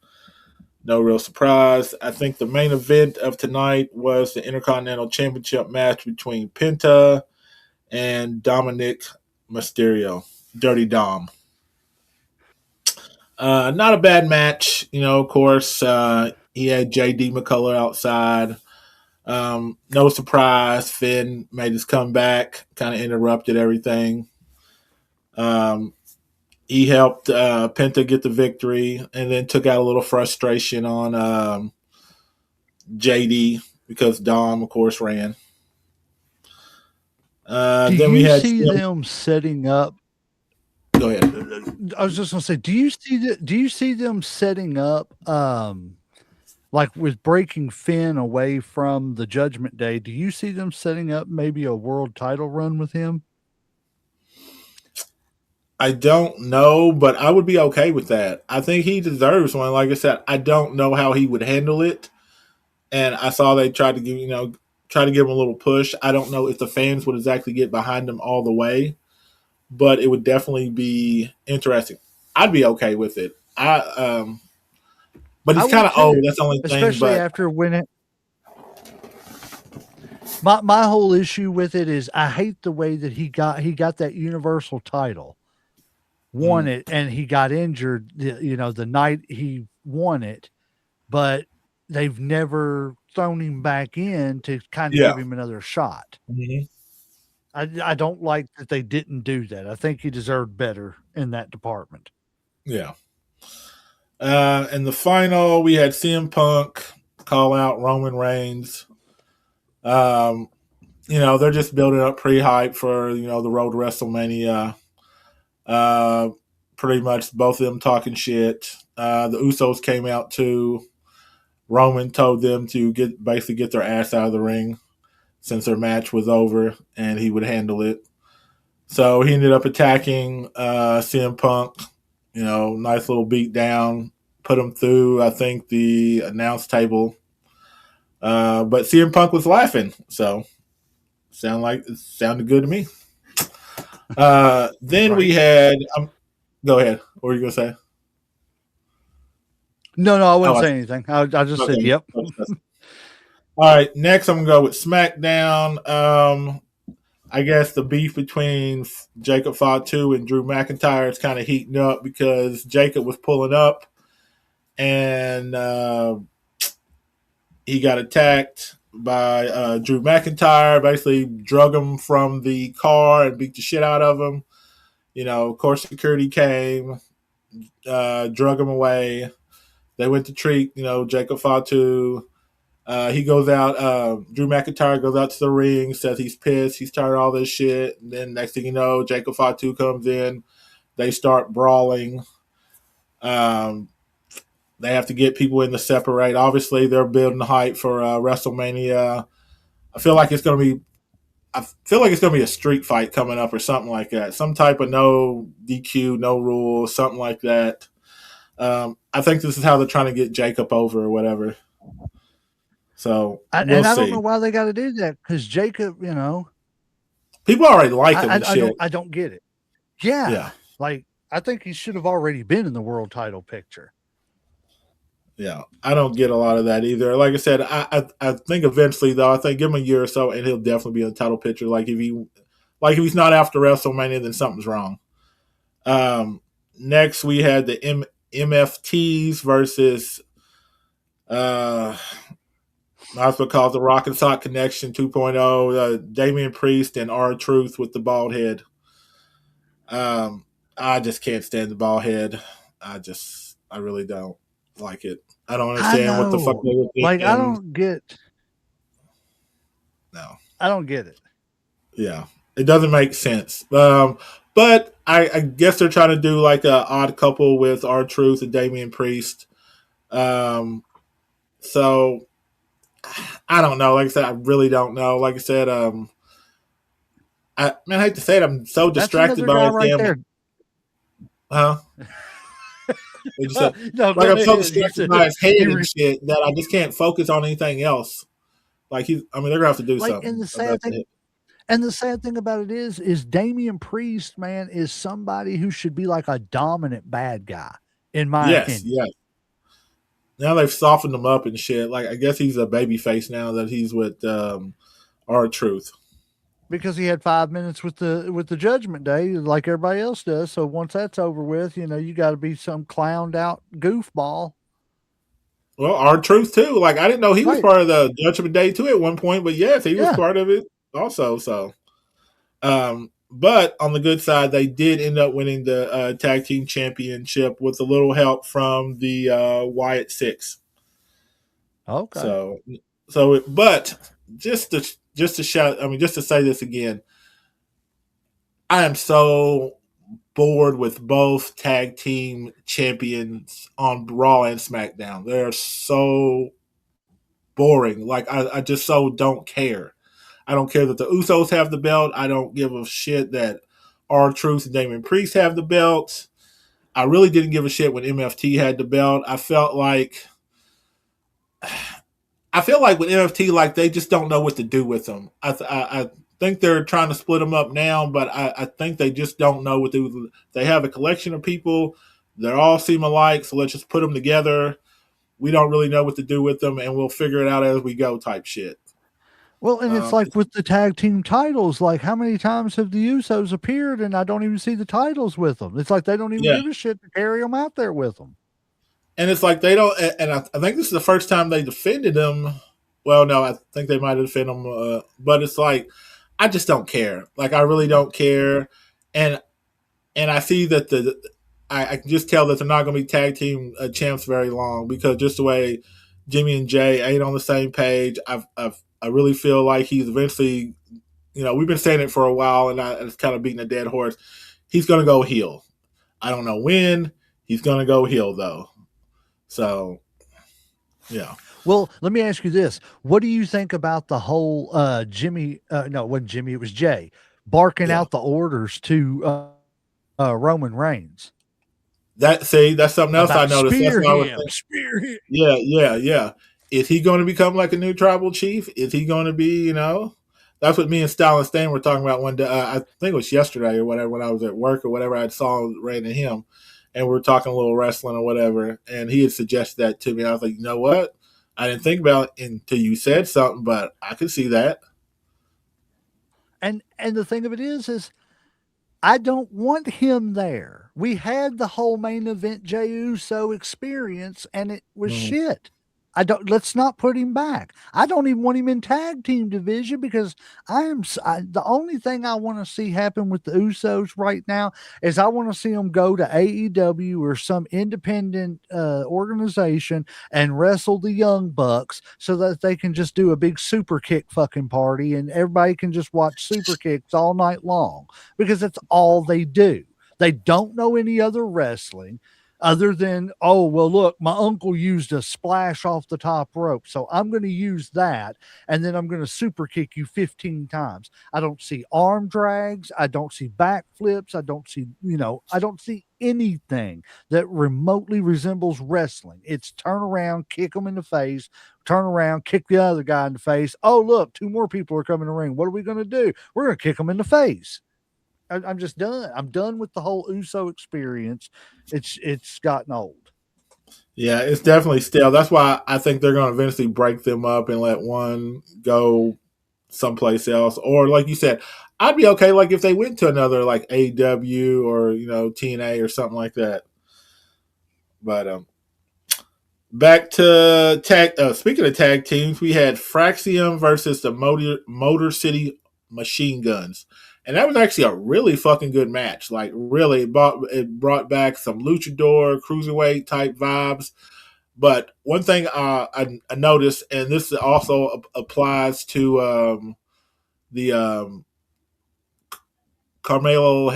No real surprise. I think the main event of tonight was the Intercontinental Championship match between Penta and Dominic Mysterio, Dirty Dom. Not a bad match, of course. He had JD McCullough outside. No surprise, Finn made his comeback, kind of interrupted everything. Um, he helped Penta get the victory, and then took out a little frustration on JD because Dom, of course, ran. Do Then we you had see them setting up? Go ahead. I was just gonna say, do you see them setting up like with breaking Finn away from the Judgment Day? Do you see them setting up maybe a world title run with him? I don't know, but I would be okay with that. I think he deserves one. Like I said, I don't know how he would handle it, and I saw they tried to give him a little push. I don't know if the fans would exactly get behind him all the way, but it would definitely be interesting. I'd be okay with it. But I he's kind would of old. too, That's the only thing. especially But after winning. My whole issue with it is I hate the way that he got that universal title, won mm, it, and he got injured. The night he won it, but they've never thrown him back in to kind of yeah, give him another shot. hmm I don't like that they didn't do that. I think he deserved better in that department. yeah. In the final, we had CM Punk call out Roman Reigns. Um, they're just building up pre-hype for the road to WrestleMania. Uh, Pretty much both of them talking shit. The Usos came out too. Roman told them to basically get their ass out of the ring since their match was over, and he would handle it. So he ended up attacking CM Punk. Nice little beat down, put him through. I think the announce table. But CM Punk was laughing, so it sounded good to me. Then we Right. had. Go ahead. What were you gonna say? No, I Oh, wouldn't say anything. I just said, okay. "Yep." All right. Next, I'm gonna go with SmackDown. I guess the beef between Jacob Fatu and Drew McIntyre is kind of heating up because Jacob was pulling up and he got attacked by Drew McIntyre. Basically, drug him from the car and beat the shit out of him. Of course, security came, drug him away. They went to treat, Jacob Fatu. He goes out. Drew McIntyre goes out to the ring, says he's pissed. He's tired of all this shit. And then next thing you know, Jacob Fatu comes in. They start brawling. Um, they have to get people in to separate. Obviously, they're building the hype for WrestleMania. I feel like it's going to be. I feel like it's going to be a street fight coming up or something like that. Some type of no DQ, no rules, something like that. I think this is how they're trying to get Jacob over or whatever. So we'll And I don't see. know why they got to do that because Jacob, People already like him and shit. I don't get it. Yeah, Yeah, like I think he should have already been in the world title picture. yeah. I don't get a lot of that either. Like I said, I think eventually though, I think give him a year or so, and he'll definitely be in the title picture. Like if he's not after WrestleMania, then something's wrong. Next we had the MFTs versus I also call it the Rock and Sock Connection 2.0. Damian Priest and R-Truth with the bald head. I just can't stand the bald head. I really don't like it. I don't I understand what the fuck know, they were like thinking. No, I don't get it. yeah, it doesn't make sense. But I guess they're trying to do like a odd couple with R-Truth and Damian Priest. So I don't know. Like I said, I really don't know. Like I said, I hate to say it, I'm so That's distracted another by guy this right damn. there. Huh? What you say? No, Like go I'm so ahead. You distracted said by his head you and were shit that I just can't focus on anything else. Like they're gonna have to do like, something about that. and the sad thing about it is Damian Priest, man, is somebody who should be like a dominant bad guy, in my Yes, opinion. yes. Now they've softened him up and shit. Like I guess he's a baby face now that he's with R Truth. because he had 5 minutes with the Judgment Day, like everybody else does. So once that's over with, you got to be some clowned out goofball. Well, R-Truth too. Like I didn't know he was Right. part of the Judgment Day too at one point, but yes, he was Yeah. part of it also. So, but on the good side, they did end up winning the tag team championship with a little help from the Wyatt Six. Okay. But just to shout, I mean, just to say this again, I am so bored with both tag team champions on Raw and SmackDown. They're so boring. Like I just so don't care. I don't care that the Usos have the belt. I don't give a shit that R-Truth and Damon Priest have the belt. I really didn't give a shit when MFT had the belt. I feel like with MFT, like they just don't know what to do with them. I think they're trying to split them up now, but I think they just don't know what to do. They have a collection of people. They all seem alike, so let's just put them together. We don't really know what to do with them, and we'll figure it out as we go type shit. Well, and it's like with the tag team titles, like how many times have the Usos appeared and I don't even see the titles with them? It's like they don't even Yeah. give a shit to carry them out there with them. And it's like they don't, and I think this is the first time they defended them. Well, no, I think they might have defended them, but it's like I just don't care. Like I really don't care, and I see that I can just tell that they're not going to be tag team champs very long because just the way Jimmy and Jay ain't on the same page. I really feel like he's eventually, we've been saying it for a while, and it's kind of beating a dead horse. He's going to go heel. I don't know when. He's going to go heel though. So, yeah. Well, let me ask you this. What do you think about the whole Jimmy, no, it wasn't Jimmy, it was Jay, barking out the orders to Roman Reigns? That's something else I noticed. That's what I was thinking. Spear him. Yeah. Is he going to become like a new tribal chief? Is he going to be, That's what me and Stalin Stain were talking about one day. I think it was yesterday or whatever when I was at work or whatever. I saw Ray and him, and we were talking a little wrestling or whatever, and he had suggested that to me. I was like, you know what? I didn't think about it until you said something, but I could see that. And the thing of it is I don't want him there. We had the whole main event Jey Uso experience, and it was shit. Let's not put him back. I don't even want him in tag team division because the only thing I want to see happen with the Usos right now is I want to see them go to AEW or some independent organization and wrestle the Young Bucks so that they can just do a big super kick fucking party and everybody can just watch super kicks all night long because that's all they do. They don't know any other wrestling. Other than, oh, well, look, my uncle used a splash off the top rope, so I'm going to use that, and then I'm going to super kick you 15 times. I don't see arm drags. I don't see backflips. I don't see anything that remotely resembles wrestling. It's turn around, kick them in the face, turn around, kick the other guy in the face. Oh, look, 2 more people are coming to the ring. What are we going to do? We're going to kick them in the face. I'm just done. I'm done with the whole Uso experience. It's gotten old. Yeah, it's definitely stale. That's why I think they're going to eventually break them up and let one go someplace else. Or like you said, I'd be okay like if they went to another like AW or TNA or something like that. But back to tag. Speaking of tag teams, we had Fraxium versus the Motor City Machine Guns. And that was actually a really fucking good match. Like, really, it brought back some luchador, cruiserweight type vibes. But one thing I noticed, and this also applies to the Carmelo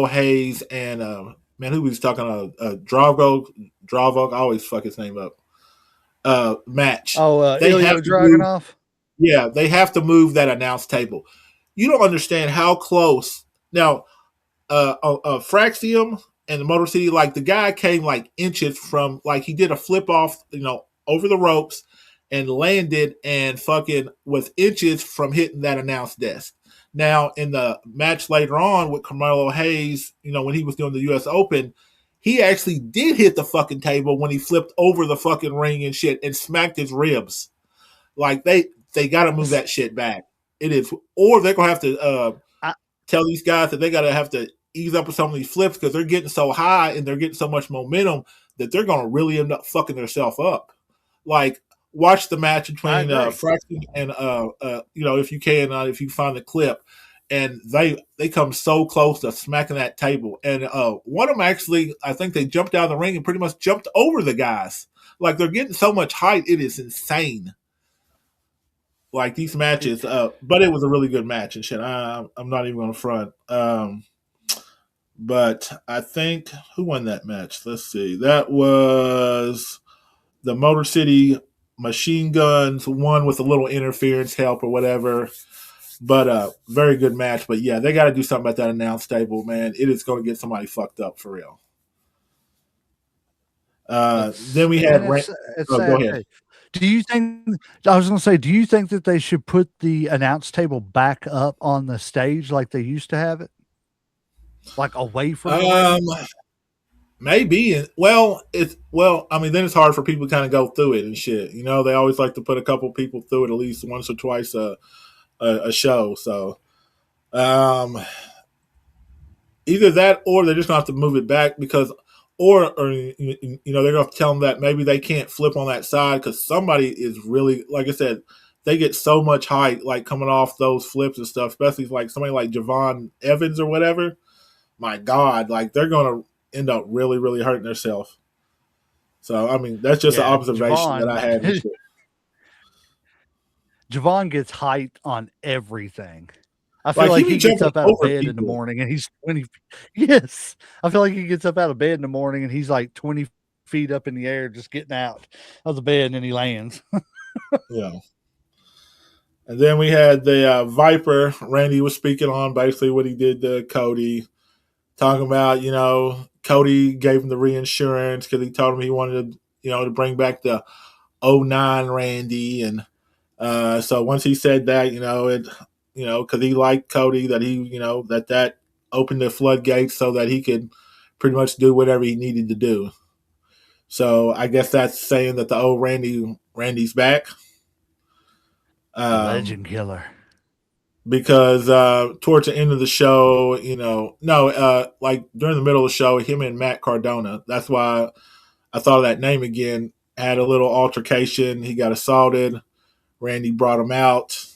Hayes and man, who was talking about Drago. I always fuck his name up. Match. They Ilya Dragunov. Yeah, they have to move that announce table. You don't understand how close. Now, Fraxium and the Motor City, like the guy came like inches from, like he did a flip off, over the ropes and landed and fucking was inches from hitting that announce desk. Now, in the match later on with Carmelo Hayes, when he was doing the U.S. Open, he actually did hit the fucking table when he flipped over the fucking ring and shit and smacked his ribs. Like they got to move that shit back. It is, or they're gonna have to I, tell these guys that they gotta have to ease up with some of these flips because they're getting so high and they're getting so much momentum that they're gonna really end up fucking themselves up. Like, watch the match between Fraction and if you can, if you find the clip, and they come so close to smacking that table, and one of them actually, I think they jumped out of the ring and pretty much jumped over the guys. Like, they're getting so much height, it is insane. Like, these matches, but it was a really good match and shit. I'm not even going to front. But I think, who won that match? Let's see. That was the Motor City Machine Guns, won with a little interference help or whatever. But very good match. But yeah, they got to do something about that announce table, man. It is going to get somebody fucked up for real. Then we had. Go ahead. Do you think? I was going to say, do you think that they should put the announce table back up on the stage like they used to have it, like away from? Maybe. I mean, then it's hard for people to kind of go through it and shit. You know, they always like to put a couple people through it at least once or twice a show. So, either that or they're just gonna have to move it back because, or they're gonna have to tell them that maybe they can't flip on that side because somebody is really, like I said, they get so much height like coming off those flips and stuff, especially like somebody like Javon Evans or whatever. My God, like they're gonna end up really, really hurting themselves. So, I mean, that's just an observation that I had. Javon gets height on everything. I feel like he gets up out of bed in the morning and he's 20. Yes. I feel like he gets up out of bed in the morning and he's like 20 feet up in the air, just getting out of the bed, and then he lands. Yeah. And then we had the Viper. Randy was speaking on basically what he did to Cody, talking about, Cody gave him the reinsurance because he told him he wanted to, to bring back the 09 Randy. And so once he said that, because he liked Cody, that he, that opened the floodgates so that he could pretty much do whatever he needed to do. So I guess that's saying that the old Randy's back. Legend killer. Because towards the end of the show, like during the middle of the show, him and Matt Cardona, that's why I thought of that name again, had a little altercation. He got assaulted. Randy brought him out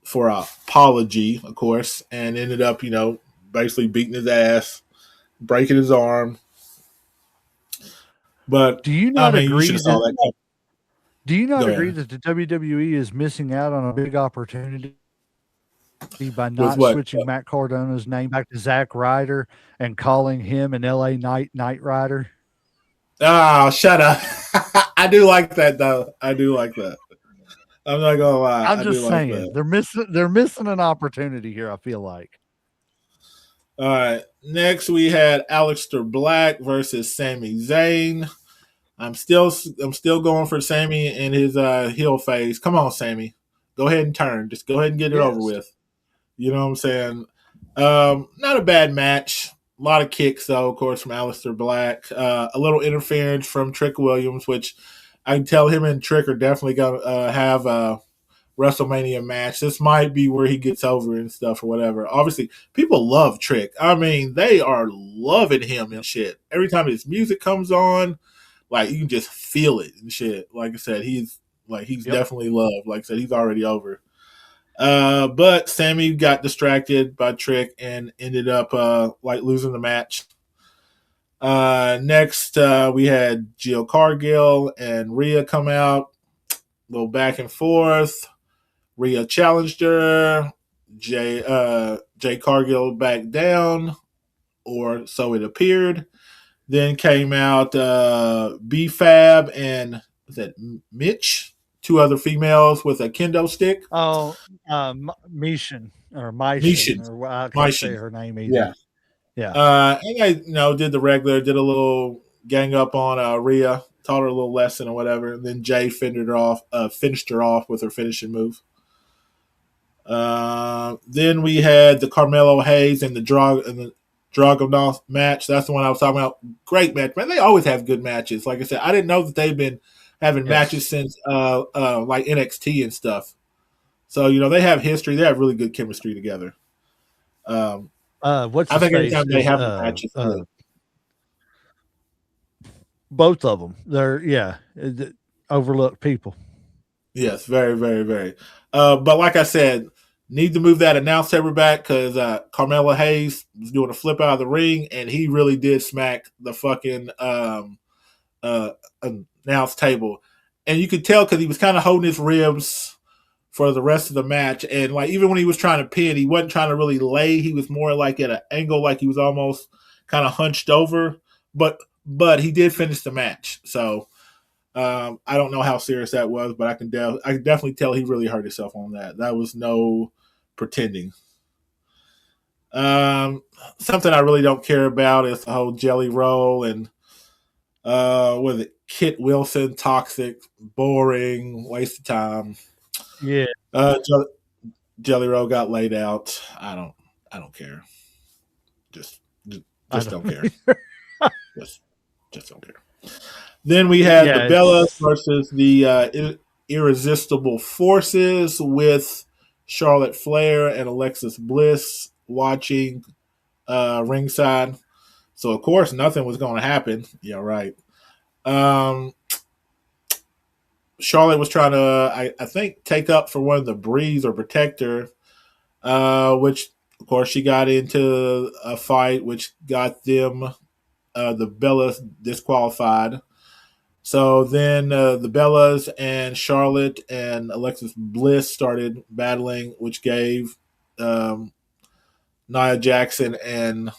for an apology, of course, and ended up, basically beating his ass, breaking his arm. But do you not agree? Do you not agree that the WWE is missing out on a big opportunity by not switching Matt Cardona's name back to Zack Ryder and calling him an LA Knight Rider? Oh, shut up. I do like that, though. I do like that. I'm not gonna lie. I'm just saying like they're missing an opportunity here, I feel like. All right. Next we had Aleister Black versus Sami Zayn. I'm still going for Sami in his heel phase. Come on, Sami. Go ahead and turn. Just go ahead and get it over with. You know what I'm saying? Not a bad match. A lot of kicks, though, of course, from Aleister Black. A little interference from Trick Williams, which I can tell him and Trick are definitely going to have a WrestleMania match. This might be where he gets over and stuff or whatever. Obviously, people love Trick. I mean, they are loving him and shit. Every time his music comes on, like, you can just feel it and shit. Like I said, he's definitely loved. Like I said, he's already over. But Sami got distracted by Trick and ended up losing the match. Next, we had Jill Cargill and Rhea come out. A little back and forth. Rhea challenged her. Jay Cargill backed down, or so it appeared. Then came out B-Fab and was that Mitch? Two other females with a kendo stick. Oh, Mishin or Mishin, or I can't say her name either. Yeah. And I, did the regular, did a little gang up on Rhea, taught her a little lesson or whatever. And then Jay finished her off with her finishing move. Then we had the Carmelo Hayes and the Dragunov match. That's the one I was talking about. Great match, man. They always have good matches. Like I said, I didn't know that they've been having matches since like NXT and stuff. So they have history. They have really good chemistry together. What's I his think face anytime they is have a match, it's good. both of them. They're overlooked people. Yes, very, very, very. But like I said, need to move that announce table back because Carmelo Hayes was doing a flip out of the ring, and he really did smack the fucking uh, announce table, and you could tell because he was kind of holding his ribs for the rest of the match, and like even when he was trying to pin, he wasn't trying to really lay. He was more like at an angle, like he was almost kind of hunched over, but he did finish the match. So I don't know how serious that was, but I can definitely tell he really hurt himself on that. That was no pretending. Something I really don't care about is the whole Jelly Roll and what is it? Kit Wilson, toxic, boring, waste of time. Yeah, Jelly Roll got laid out. I don't care. Just don't care. just don't care. Then we had the Bellas versus the Irresistible Forces with Charlotte Flair and Alexis Bliss watching ringside. So of course nothing was going to happen. Yeah, right. Charlotte was trying to, I think, take up for one of the Breeze or protect her, which of course she got into a fight, which got them the Bellas disqualified. So then the Bellas and Charlotte and Alexis Bliss started battling, which gave Nia Jackson and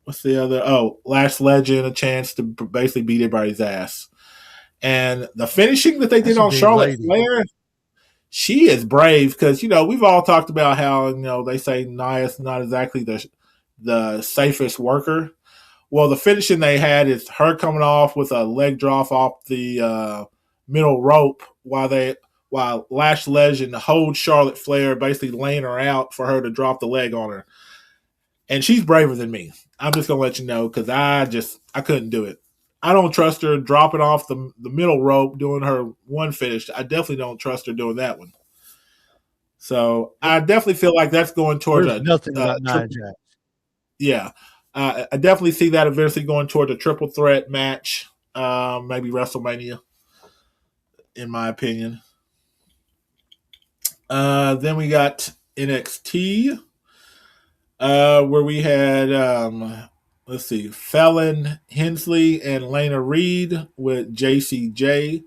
what's the other? Oh, Lash Legend a chance to basically beat everybody's ass. And the finishing that they did on Charlotte Flair, she is brave because we've all talked about how they say Nia's not exactly the safest worker. Well, the finishing they had is her coming off with a leg drop off the middle rope while Lash Legend holds Charlotte Flair, basically laying her out for her to drop the leg on her. And she's braver than me. I'm just gonna let you know because I couldn't do it. I don't trust her dropping off the middle rope doing her one finish. I definitely don't trust her doing that one. So I definitely feel like that's going towards nothing about Nia Jax. Yeah. I definitely see that eventually going towards a triple threat match, maybe WrestleMania, in my opinion. Then we got NXT, where we had, let's see, Fallon Hensley and Lana Reed with JCJ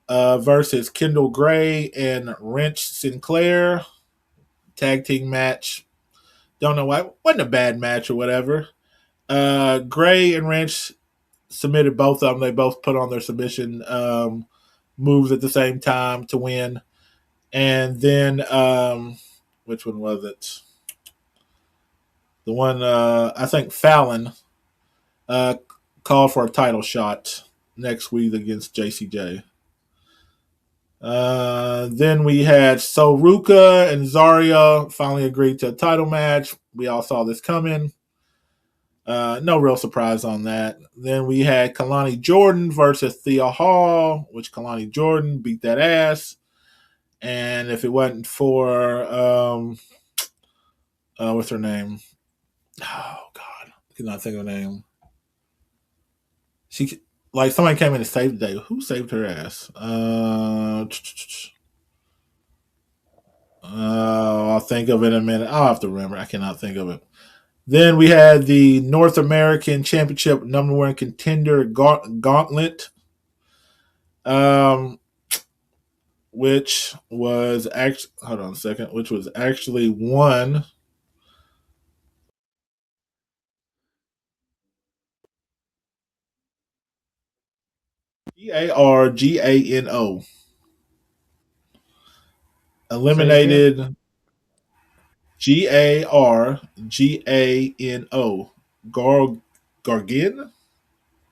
versus Kendall Gray and Wrench Sinclair. Tag team match. Don't know why. Wasn't a bad match or whatever. Gray and Wrench submitted both of them. They both put on their submission moves at the same time to win. And then, which one was it? The one, I think Fallon called for a title shot next week against JCJ. Then we had Soruka and Zarya finally agreed to a title match. We all saw this coming. No real surprise on that. Then we had Kalani Jordan versus Thea Hall, which Kalani Jordan beat that ass. And if it wasn't for what's her name? Oh God, I cannot think of her name. She somebody came in to save the day. Who saved her ass? I'll think of it in a minute. I'll have to remember. I cannot think of it. Then we had the North American Championship #1 contender gauntlet, which was actually which was actually won. Gargano eliminated.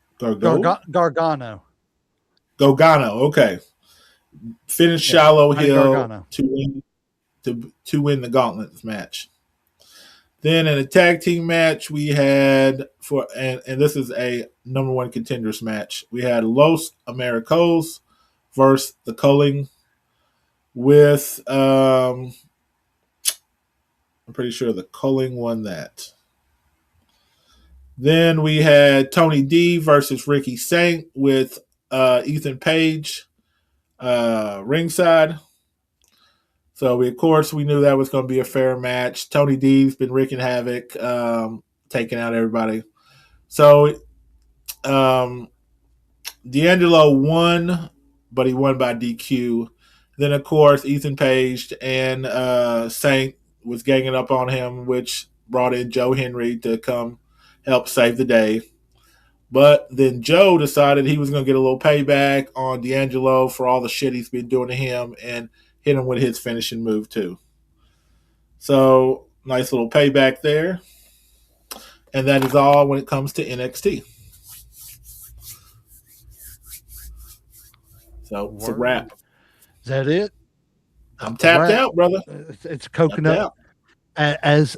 Gargano Gargano. Okay, finished Shallow Hill to win the Gauntlet match. Then in a tag team match, we had and this is a #1 contenders match. We had Los Americos versus the Culling with I'm pretty sure the Culling won that. Then we had Tony D versus Ricky Saint with Ethan Page ringside. So we, of course, we knew that was going to be a fair match. Tony D's been wreaking havoc, taking out everybody. So D'Angelo won, but he won by DQ. Then, of course, Ethan Page and Saint was ganging up on him, which brought in Joe Henry to come help save the day. But then Joe decided he was going to get a little payback on D'Angelo for all the shit he's been doing to him and hit him with his finishing move, too. So, nice little payback there. And that is all when it comes to NXT. So, it's a wrap. Is that it? I'm tapped out, brother. It's coconut. As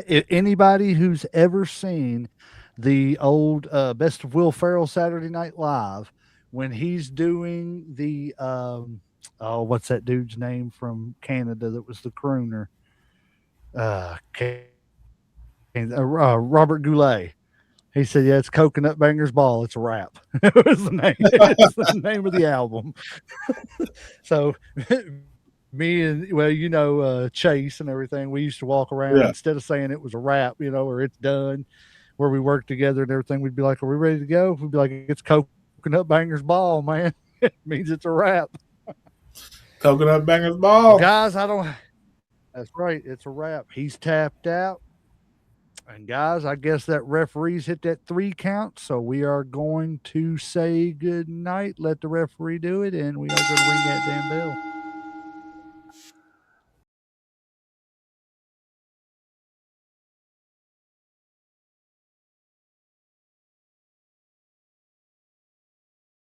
anybody who's ever seen the old Best of Will Ferrell Saturday Night Live, when he's doing the what's that dude's name from Canada that was the crooner? Robert Goulet. He said, "Yeah, it's Coconut Bangers Ball. It's a rap." It was the name. It's the name of the album. So, me and Chase and everything, we used to walk around instead of saying it was a rap, or it's done, where we worked together and everything. We'd be like, "Are we ready to go?" We'd be like, "It's Coconut Bangers Ball, man." It means it's a rap. Coconut Bangers Ball, guys. That's right. It's a wrap. He's tapped out. And guys, I guess that referee's hit that 3 count, so we are going to say good night. Let the referee do it, and we are going to ring that damn bell.